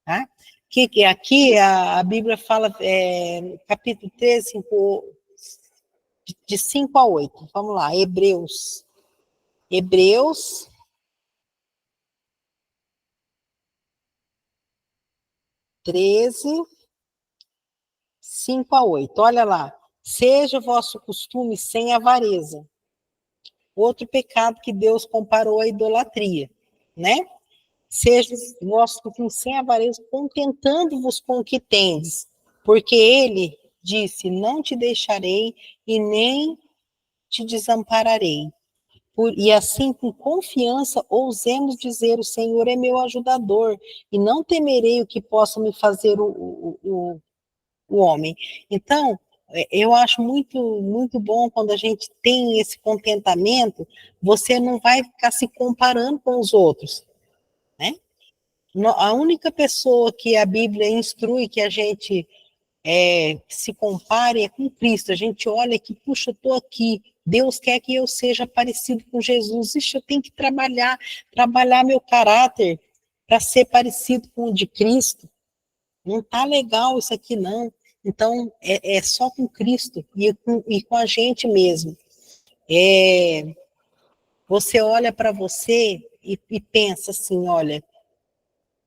tá? Que aqui a Bíblia fala, capítulo 13, de 5 a 8. Vamos lá, Hebreus 13, 5 a 8. Olha lá. Seja o vosso costume sem avareza. Outro pecado que Deus comparou à idolatria, né? Seja o vosso costume sem avareza, contentando-vos com o que tendes, porque ele disse, não te deixarei e nem te desampararei. E assim, com confiança, ousemos dizer, o Senhor é meu ajudador, e não temerei o que possa me fazer o homem. Então, eu acho muito, muito bom quando a gente tem esse contentamento, você não vai ficar se comparando com os outros, né? A única pessoa que a Bíblia instrui que a gente se compare é com Cristo. A gente olha que, puxa, eu estou aqui, Deus quer que eu seja parecido com Jesus. Ixi, eu tenho que trabalhar meu caráter para ser parecido com o de Cristo. Não está legal isso aqui, não. Então, é só com Cristo e com a gente mesmo. Você olha para você e pensa assim, olha,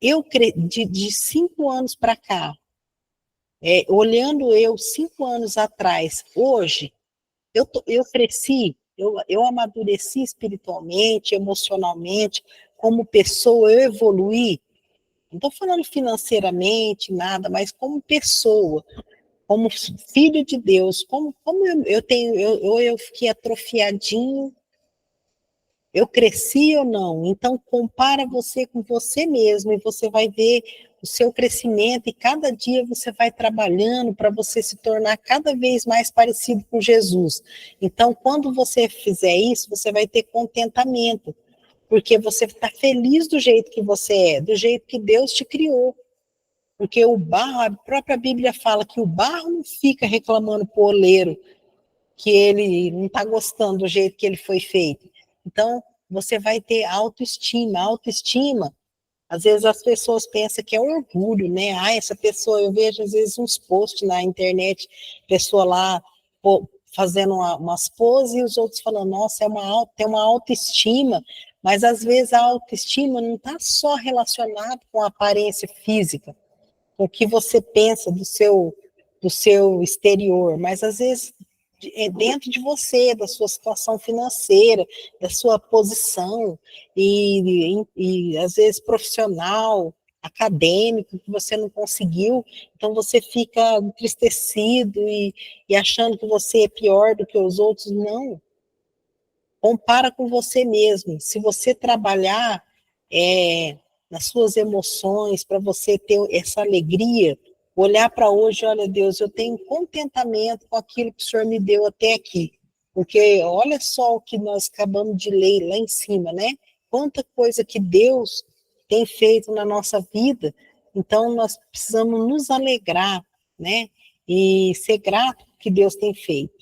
de 5 anos para cá, olhando eu 5 anos atrás, hoje, eu cresci, eu amadureci espiritualmente, emocionalmente, como pessoa, eu evoluí. Não estou falando financeiramente, nada, mas como pessoa, como filho de Deus, como eu fiquei atrofiadinho, eu cresci ou não? Então, compara você com você mesmo e você vai ver o seu crescimento e cada dia você vai trabalhando para você se tornar cada vez mais parecido com Jesus. Então, quando você fizer isso, você vai ter contentamento, porque você está feliz do jeito que você é, do jeito que Deus te criou. Porque o barro, a própria Bíblia fala que o barro não fica reclamando para o oleiro que ele não está gostando do jeito que ele foi feito. Então, você vai ter autoestima. Às vezes as pessoas pensam que é orgulho, né? Essa pessoa, eu vejo às vezes uns posts na internet, pessoa lá fazendo umas poses e os outros falando, nossa, tem uma autoestima, mas às vezes a autoestima não está só relacionada com a aparência física, com o que você pensa do seu exterior, mas às vezes dentro de você, da sua situação financeira, da sua posição, e às vezes profissional, acadêmico, que você não conseguiu, então você fica entristecido e achando que você é pior do que os outros. Não. Compara com você mesmo. Se você trabalhar nas suas emoções, para você ter essa alegria, olhar para hoje, olha, Deus, eu tenho contentamento com aquilo que o Senhor me deu até aqui. Porque olha só o que nós acabamos de ler lá em cima, né? Quanta coisa que Deus tem feito na nossa vida. Então, nós precisamos nos alegrar, né? E ser grato que Deus tem feito.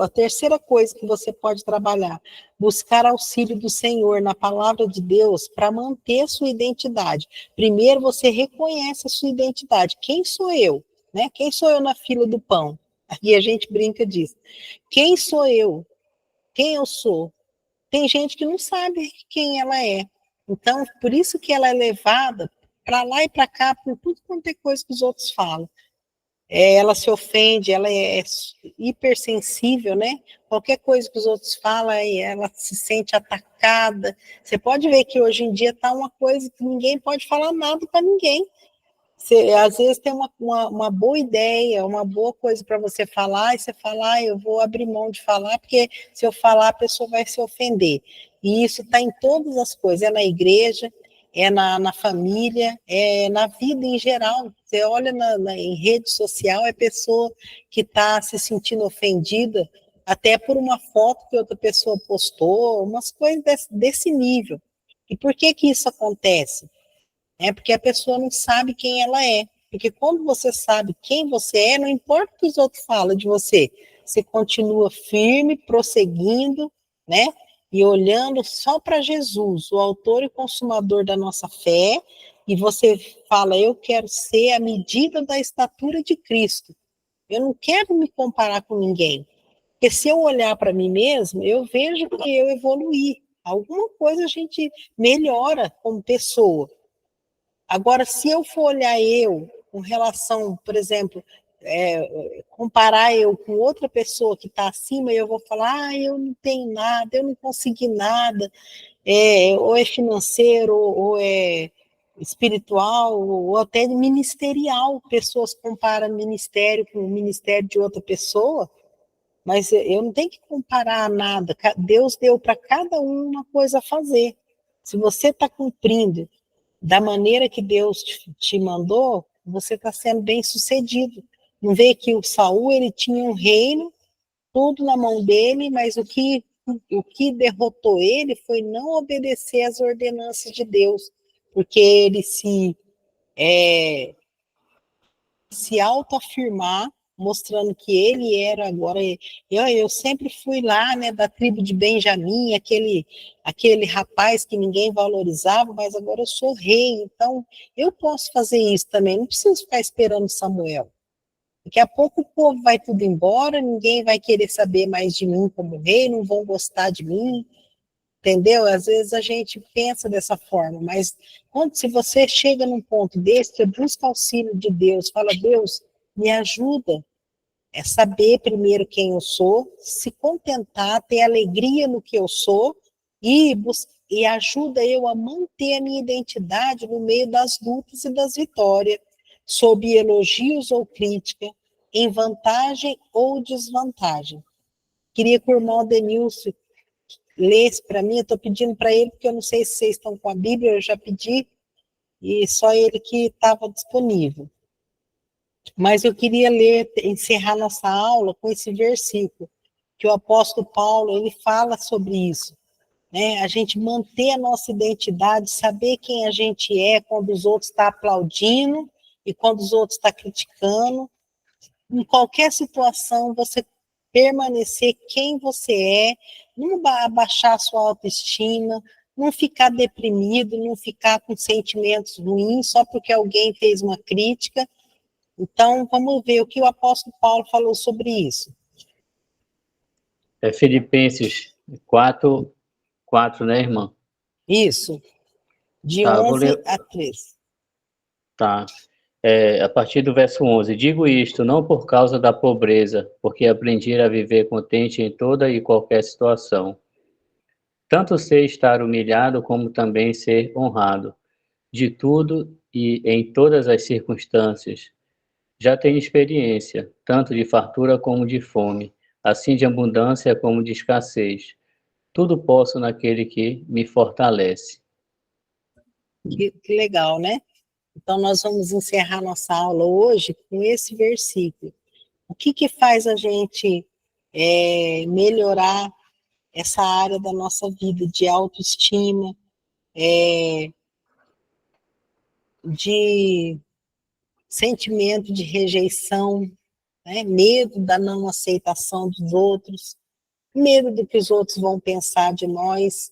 A terceira coisa que você pode trabalhar, buscar auxílio do Senhor na palavra de Deus para manter a sua identidade. Primeiro você reconhece a sua identidade. Quem sou eu? Né? Quem sou eu na fila do pão? Aqui a gente brinca disso. Quem sou eu? Quem eu sou? Tem gente que não sabe quem ela é. Então, por isso que ela é levada para lá e para cá por tudo quanto é coisa que os outros falam. ela se ofende, ela é hipersensível, né? Qualquer coisa que os outros falam, ela se sente atacada. Você pode ver que hoje em dia está uma coisa que ninguém pode falar nada para ninguém. Você, às vezes tem uma boa ideia, uma boa coisa para você falar, e você fala, eu vou abrir mão de falar, porque se eu falar, a pessoa vai se ofender. E isso está em todas as coisas, é na igreja, é na família, é na vida em geral. Você olha em rede social, é pessoa que está se sentindo ofendida, até por uma foto que outra pessoa postou, umas coisas desse nível. E por que isso acontece? Porque a pessoa não sabe quem ela é. Porque quando você sabe quem você é, não importa o que os outros falam de você, você continua firme, prosseguindo, né? E olhando só para Jesus, o autor e consumador da nossa fé, e você fala, eu quero ser a medida da estatura de Cristo. Eu não quero me comparar com ninguém. Porque se eu olhar para mim mesmo, eu vejo que eu evoluí. Alguma coisa a gente melhora como pessoa. Agora, se eu for olhar eu com relação, por exemplo, comparar eu com outra pessoa que está acima, eu vou falar, eu não tenho nada, eu não consegui nada, ou é financeiro, ou é espiritual, ou até ministerial. Pessoas comparam ministério com o ministério de outra pessoa, mas eu não tenho que comparar nada. Deus deu para cada um uma coisa a fazer. Se você está cumprindo da maneira que Deus te mandou, você está sendo bem sucedido. Não vê que o Saul, ele tinha um reino, tudo na mão dele, mas o que derrotou ele foi não obedecer às ordenanças de Deus, porque ele se autoafirmar, mostrando que ele era agora. Eu sempre fui lá, né, da tribo de Benjamim, aquele rapaz que ninguém valorizava, mas agora eu sou rei, então eu posso fazer isso também, não preciso ficar esperando Samuel. Daqui a pouco o povo vai tudo embora, ninguém vai querer saber mais de mim como rei, não vão gostar de mim, entendeu? Às vezes a gente pensa dessa forma, mas se você chega num ponto desse, você busca auxílio de Deus, fala, Deus, me ajuda, saber primeiro quem eu sou, se contentar, ter alegria no que eu sou e ajuda eu a manter a minha identidade no meio das lutas e das vitórias, sob elogios ou crítica, em vantagem ou desvantagem. Queria que o irmão Denilson lesse para mim, eu estou pedindo para ele, porque eu não sei se vocês estão com a Bíblia, eu já pedi, e só ele que estava disponível. Mas eu queria encerrar nossa aula com esse versículo, que o apóstolo Paulo, ele fala sobre isso, né? A gente manter a nossa identidade, saber quem a gente é quando os outros estão aplaudindo e quando os outros estão criticando. Em qualquer situação, você permanecer quem você é, não abaixar a sua autoestima, não ficar deprimido, não ficar com sentimentos ruins só porque alguém fez uma crítica. Então, vamos ver o que o apóstolo Paulo falou sobre isso. É Filipenses 4, né, irmã? Isso, de Tá, eu vou 11 ler. a 13. Tá. A partir do verso 11. Digo isto não por causa da pobreza, porque aprendi a viver contente em toda e qualquer situação. Tanto sei estar humilhado, como também ser honrado. De tudo e em todas as circunstâncias. Já tenho experiência, tanto de fartura como de fome, assim de abundância como de escassez. Tudo posso naquele que me fortalece. Que legal, né? Então, nós vamos encerrar nossa aula hoje com esse versículo. O que faz a gente melhorar essa área da nossa vida de autoestima, de sentimento de rejeição, né? Medo da não aceitação dos outros, medo do que os outros vão pensar de nós.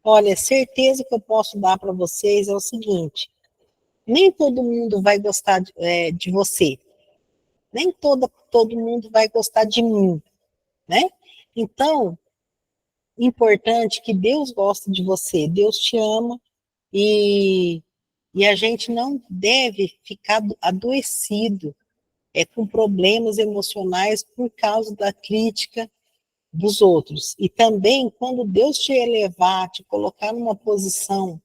Olha, certeza que eu posso dar para vocês é o seguinte, nem todo mundo vai gostar de você, nem todo mundo vai gostar de mim, né? Então, importante que Deus gosta de você, Deus te ama e a gente não deve ficar adoecido, com problemas emocionais por causa da crítica dos outros. E também, quando Deus te elevar, te colocar numa posição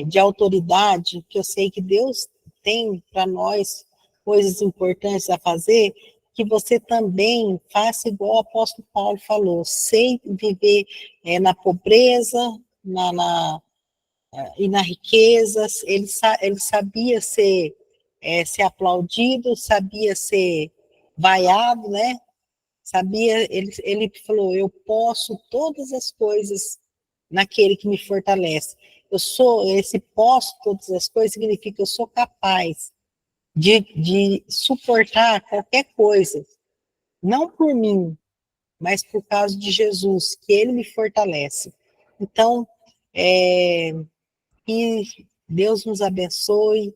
de autoridade, que eu sei que Deus tem para nós coisas importantes a fazer, que você também faça igual o apóstolo Paulo falou, sem viver na pobreza, e na riqueza. Ele sabia ser aplaudido, sabia ser vaiado, né? Ele falou, eu posso todas as coisas naquele que me fortalece. Esse posso todas as coisas significa que eu sou capaz de suportar qualquer coisa, não por mim, mas por causa de Jesus, que ele me fortalece. Então, que Deus nos abençoe,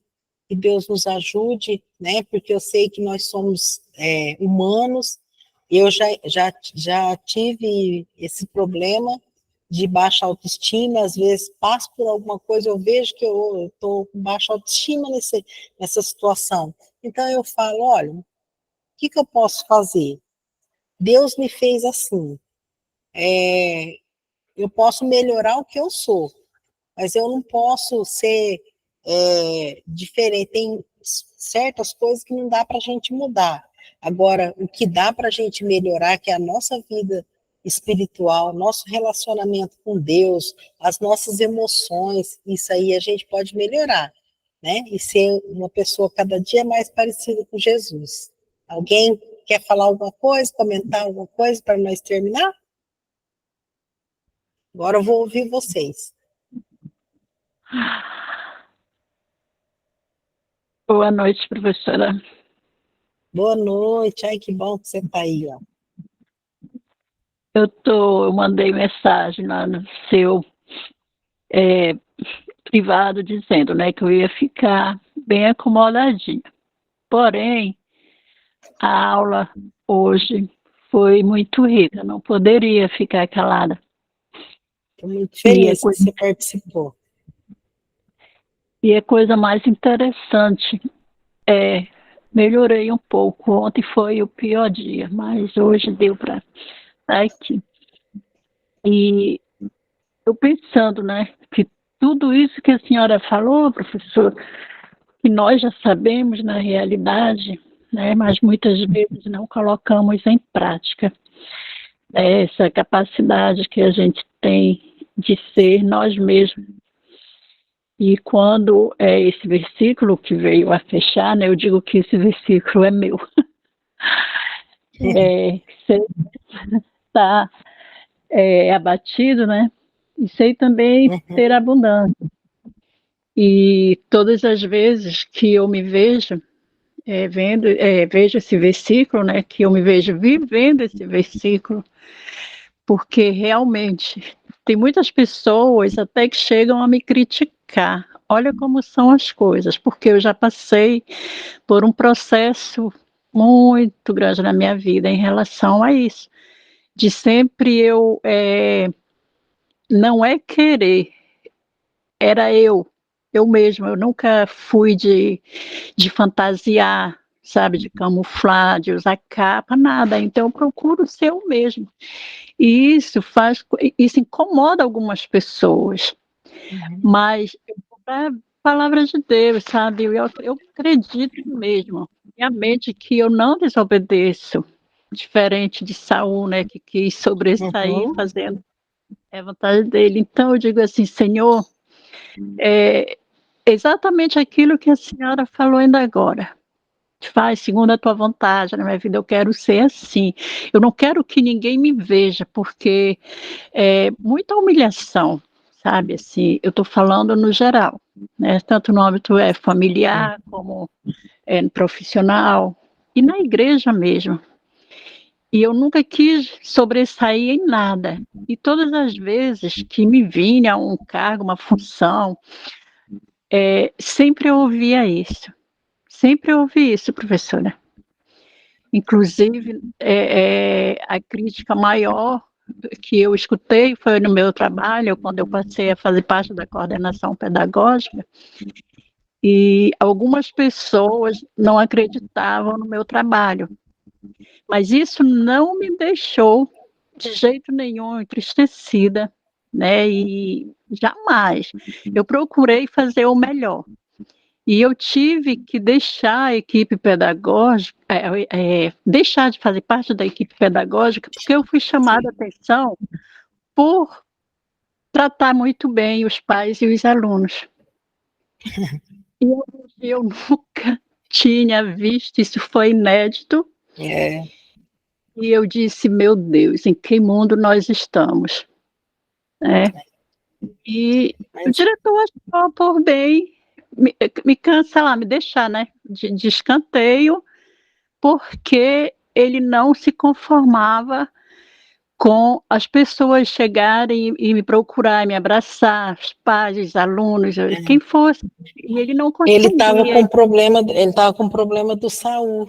que Deus nos ajude, né? Porque eu sei que nós somos humanos. Eu já tive esse problema de baixa autoestima, às vezes passo por alguma coisa, eu vejo que eu estou com baixa autoestima nessa situação. Então eu falo, olha, o que eu posso fazer? Deus me fez assim. Eu posso melhorar o que eu sou, mas eu não posso ser diferente. Tem certas coisas que não dá para a gente mudar. Agora, o que dá para a gente melhorar, que é a nossa vida espiritual, nosso relacionamento com Deus, as nossas emoções, isso aí a gente pode melhorar, né? E ser uma pessoa cada dia mais parecida com Jesus. Alguém quer falar alguma coisa, comentar alguma coisa para nós terminar? Agora eu vou ouvir vocês. Boa noite, professora. Boa noite, ai que bom que você está aí, ó. Eu mandei mensagem lá no seu privado dizendo, né, que eu ia ficar bem acomodadinha. Porém, a aula hoje foi muito rica, não poderia ficar calada. Estou muito feliz que você participou. E a coisa mais interessante melhorei um pouco. Ontem foi o pior dia, mas hoje deu para estar aqui. E eu pensando, né, que tudo isso que a senhora falou, professor, que nós já sabemos na realidade, né, mas muitas vezes não colocamos em prática. Essa capacidade que a gente tem de ser nós mesmos. E quando esse versículo que veio a fechar, né, eu digo que esse versículo é meu. Você está abatido, né? E sei também ter abundância. E todas as vezes que eu me vejo vejo esse versículo, né? Que eu me vejo vivendo esse versículo, porque realmente tem muitas pessoas até que chegam a me criticar. Olha como são as coisas, porque eu já passei por um processo muito grande na minha vida em relação a isso. De sempre eu não querer, era eu mesma. Eu nunca fui de fantasiar, sabe, de camuflar, de usar capa, nada. Então eu procuro ser eu mesmo. E isso incomoda algumas pessoas. Mas é a palavra de Deus, sabe? Eu acredito mesmo, minha que eu não desobedeço, diferente de Saul, né, que quis sobressair fazendo a vontade dele. Então eu digo assim, Senhor, exatamente aquilo que a senhora falou ainda agora. Faz segundo a tua vontade na minha vida, eu quero ser assim. Eu não quero que ninguém me veja, porque é muita humilhação, sabe? Assim, eu estou falando no geral, né? Tanto no âmbito familiar, como no profissional, e na igreja mesmo. E eu nunca quis sobressair em nada. E todas as vezes que me vinha um cargo, uma função, sempre eu ouvia isso. Sempre eu ouvi isso, professora. Inclusive, a crítica maior que eu escutei foi no meu trabalho, quando eu passei a fazer parte da coordenação pedagógica, e algumas pessoas não acreditavam no meu trabalho. Mas isso não me deixou de jeito nenhum entristecida, né? E jamais. Eu procurei fazer o melhor. E eu tive que deixar a equipe pedagógica, deixar de fazer parte da equipe pedagógica, porque eu fui chamada a atenção por tratar muito bem os pais e os alunos. E eu nunca tinha visto, isso foi inédito. É, E eu disse, meu Deus, em que mundo nós estamos? Né? E o mas diretor achou por bem me cancelar, me deixar, né, de escanteio, porque ele não se conformava com as pessoas chegarem e me procurar, me abraçar, os pais, os alunos, quem fosse, e ele não ele estava conseguia, com problema, ele estava com problema do Saul,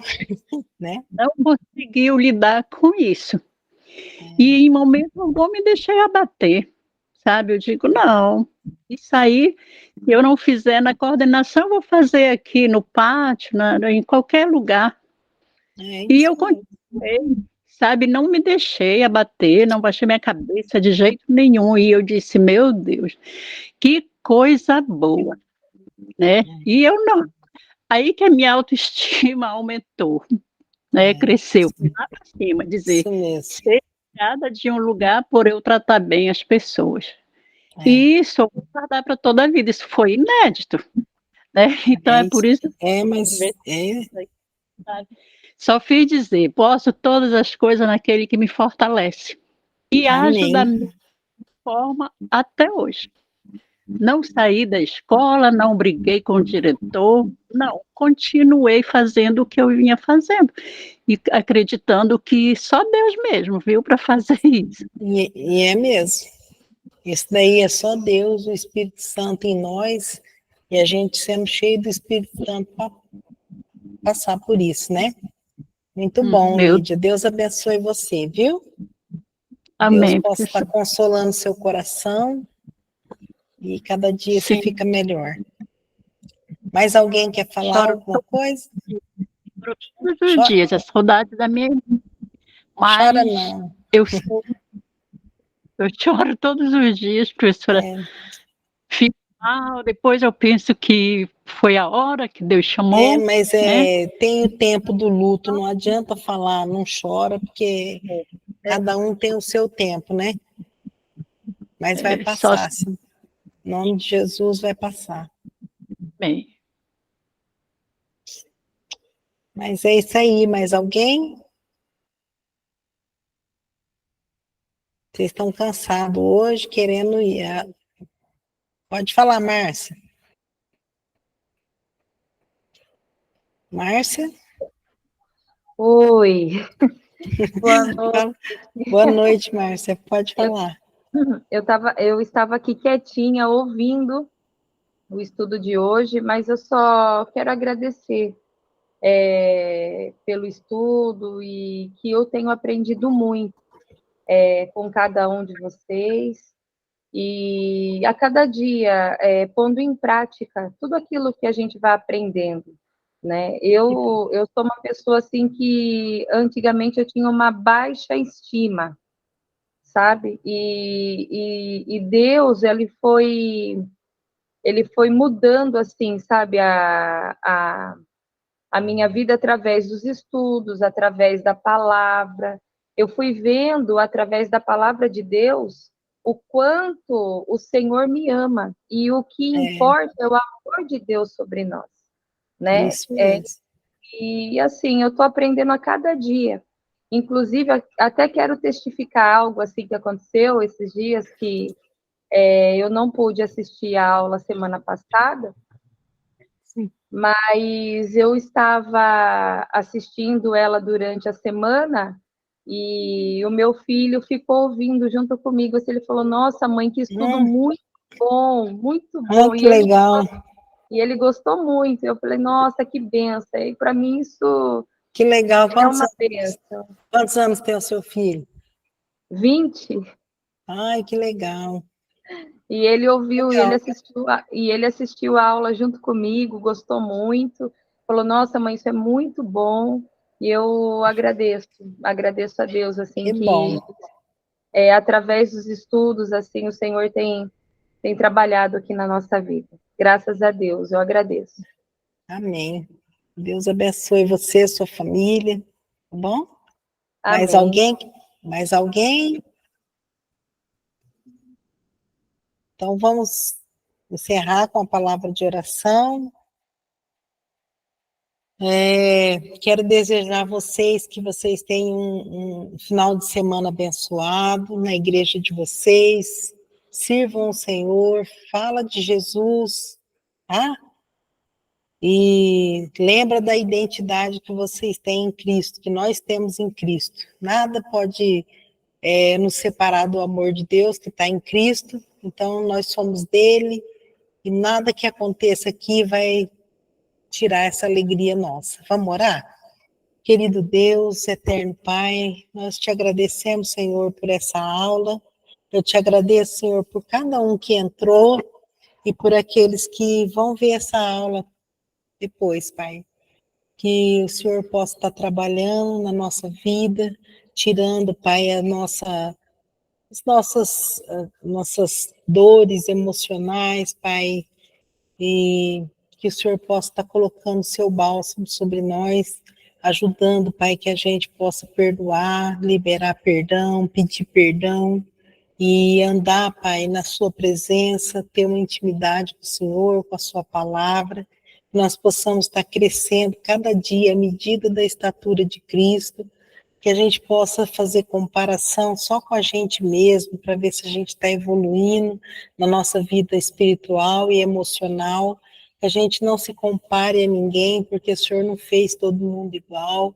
né? não conseguiu lidar com isso. E em momento algum me deixei abater, sabe? Eu digo, não, isso aí, se eu não fizer na coordenação, eu vou fazer aqui no pátio, em qualquer lugar. É E isso eu mesmo. continuei, sabe? Não me deixei abater, não baixei minha cabeça de jeito nenhum. E eu disse, meu Deus, que coisa boa, né? E eu não. Aí que a minha autoestima aumentou, né? Cresceu lá para cima, dizer, Isso mesmo. ser tirada de um lugar por eu tratar bem as pessoas. É, E isso eu vou guardar para toda a vida. Isso foi inédito, né? Então é por isso mas é, sabe? Só fiz dizer, posso todas as coisas naquele que me fortalece. E ajo da amém. mesma forma até hoje. Não saí da escola, não briguei com o diretor, não, continuei fazendo o que eu vinha fazendo e acreditando que só Deus mesmo, viu, para fazer isso. E é mesmo. Isso daí é só Deus, o Espírito Santo em nós, e a gente sendo cheio do Espírito Santo para passar por isso, né? Muito bom, Meu, Lídia. Deus abençoe você, viu? Deus amém, possa estar professor. consolando seu coração e cada dia você Sim, fica melhor. Mais alguém quer falar choro alguma coisa? todos os Chora, dias, a saudade da minha irmã, chora mas não. eu, eu choro todos os dias, professora. É, Fico mal, depois eu penso que foi a hora que Deus chamou, mas né? tem o tempo do luto, não adianta falar, não chora, porque cada um tem o seu tempo, né? Mas vai Só passar, sim. Em nome de Jesus vai passar. bem. Mas é isso aí, mais alguém? Vocês estão cansados hoje, querendo ir. Pode falar, Márcia. Márcia? Oi, boa noite. Boa noite, Márcia. Pode Eu, falar. eu estava aqui quietinha ouvindo o estudo de hoje, mas eu só quero agradecer pelo estudo e que eu tenho aprendido muito com cada um de vocês e a cada dia pondo em prática tudo aquilo que a gente vai aprendendo. Né? Eu sou uma pessoa assim que antigamente eu tinha uma baixa estima, sabe? E Deus, ele foi mudando, assim, sabe, a minha vida através dos estudos, através da palavra. Eu fui vendo, através da palavra de Deus, o quanto o Senhor me ama e o que É, importa é o amor de Deus sobre nós, né? isso mesmo. E assim, eu estou aprendendo a cada dia. Inclusive, até quero testificar algo assim que aconteceu esses dias, que eu não pude assistir a aula semana passada, Sim. mas eu estava assistindo ela durante a semana e o meu filho ficou ouvindo junto comigo. Assim, ele falou: Nossa, mãe, que estudo muito bom, muito bom. Que legal. E ele gostou muito. Eu falei: Nossa, que benção. E para mim isso Que legal. é uma benção. Quantos anos tem o seu filho? 20. Ai, que legal. E ele ouviu, Legal. e ele assistiu a aula junto comigo, gostou muito, falou, nossa, mãe, isso é muito bom, e eu agradeço a Deus, assim, Que bom. através dos estudos, assim, o Senhor tem trabalhado aqui na nossa vida. Graças a Deus, eu agradeço. Amém. Deus abençoe você, sua família, tá bom? Mais Amém. alguém? Mais alguém? Então, vamos encerrar com a palavra de oração. Quero desejar a vocês que vocês tenham um final de semana abençoado na igreja de vocês. Sirvam o Senhor, fala de Jesus, tá? E lembra da identidade que vocês têm em Cristo, que nós temos em Cristo. Nada pode nos separar do amor de Deus que está em Cristo. Então, nós somos dele e nada que aconteça aqui vai tirar essa alegria nossa. Vamos orar? Querido Deus, eterno Pai, nós te agradecemos, Senhor, por essa aula. Eu te agradeço, Senhor, por cada um que entrou e por aqueles que vão ver essa aula depois, Pai. Que o Senhor possa estar trabalhando na nossa vida, tirando, Pai, as nossas dores emocionais, Pai, e que o Senhor possa estar colocando seu bálsamo sobre nós, ajudando, Pai, que a gente possa perdoar, liberar perdão, pedir perdão e andar, Pai, na sua presença, ter uma intimidade com o Senhor, com a sua palavra, que nós possamos estar crescendo cada dia à medida da estatura de Cristo, que a gente possa fazer comparação só com a gente mesmo, para ver se a gente está evoluindo na nossa vida espiritual e emocional, que a gente não se compare a ninguém, porque o Senhor não fez todo mundo igual,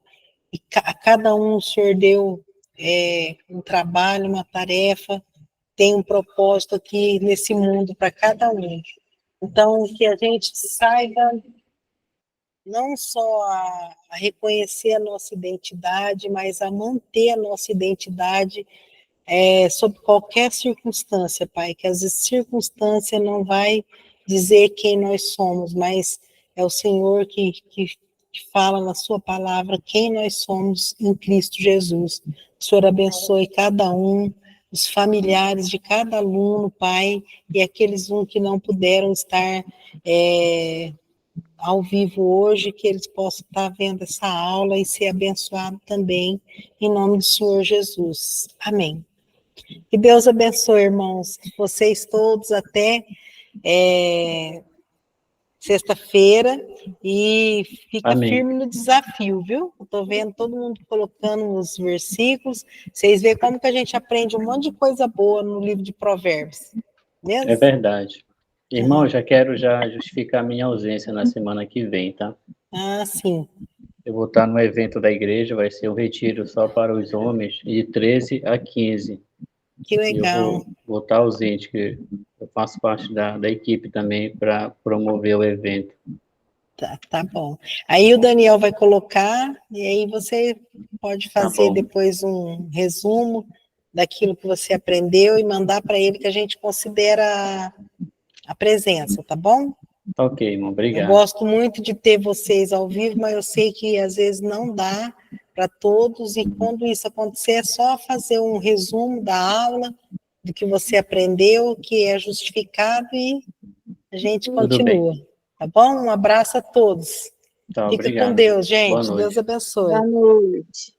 e a cada um o Senhor deu um trabalho, uma tarefa, tem um propósito aqui nesse mundo para cada um. Então, que a gente saiba não só a reconhecer a nossa identidade, mas a manter a nossa identidade sob qualquer circunstância, Pai, que as circunstâncias não vai dizer quem nós somos, mas é o Senhor que fala na sua palavra quem nós somos em Cristo Jesus. O Senhor abençoe cada um, os familiares de cada aluno, Pai, e aqueles que não puderam estar ao vivo hoje, que eles possam estar vendo essa aula e ser abençoados também, em nome do Senhor Jesus. Amém. Que Deus abençoe, irmãos, vocês todos até sexta-feira, e fica Amém. firme no desafio, viu? Estou vendo todo mundo colocando os versículos, vocês veem como que a gente aprende um monte de coisa boa no livro de Provérbios, mesmo? É verdade. Irmão, já quero justificar minha ausência na semana que vem, tá? Ah, sim. Eu vou estar no evento da igreja, vai ser um retiro só para os homens, de 13 a 15. Que Eu legal. vou estar ausente, que eu faço parte da equipe também para promover o evento. Tá bom. Aí o Daniel vai colocar, e aí você pode fazer bom. depois um resumo daquilo que você aprendeu e mandar para ele, que a gente considera a presença, tá bom? Ok, irmão, Eu obrigado. gosto muito de ter vocês ao vivo, mas eu sei que às vezes não dá para todos, e quando isso acontecer, é só fazer um resumo da aula, do que você aprendeu, que é justificado, e a gente Tudo continua. bem. Tá bom? Um abraço a todos. Tá, Fica obrigado. com Deus, Boa gente. noite. Deus abençoe. Boa noite.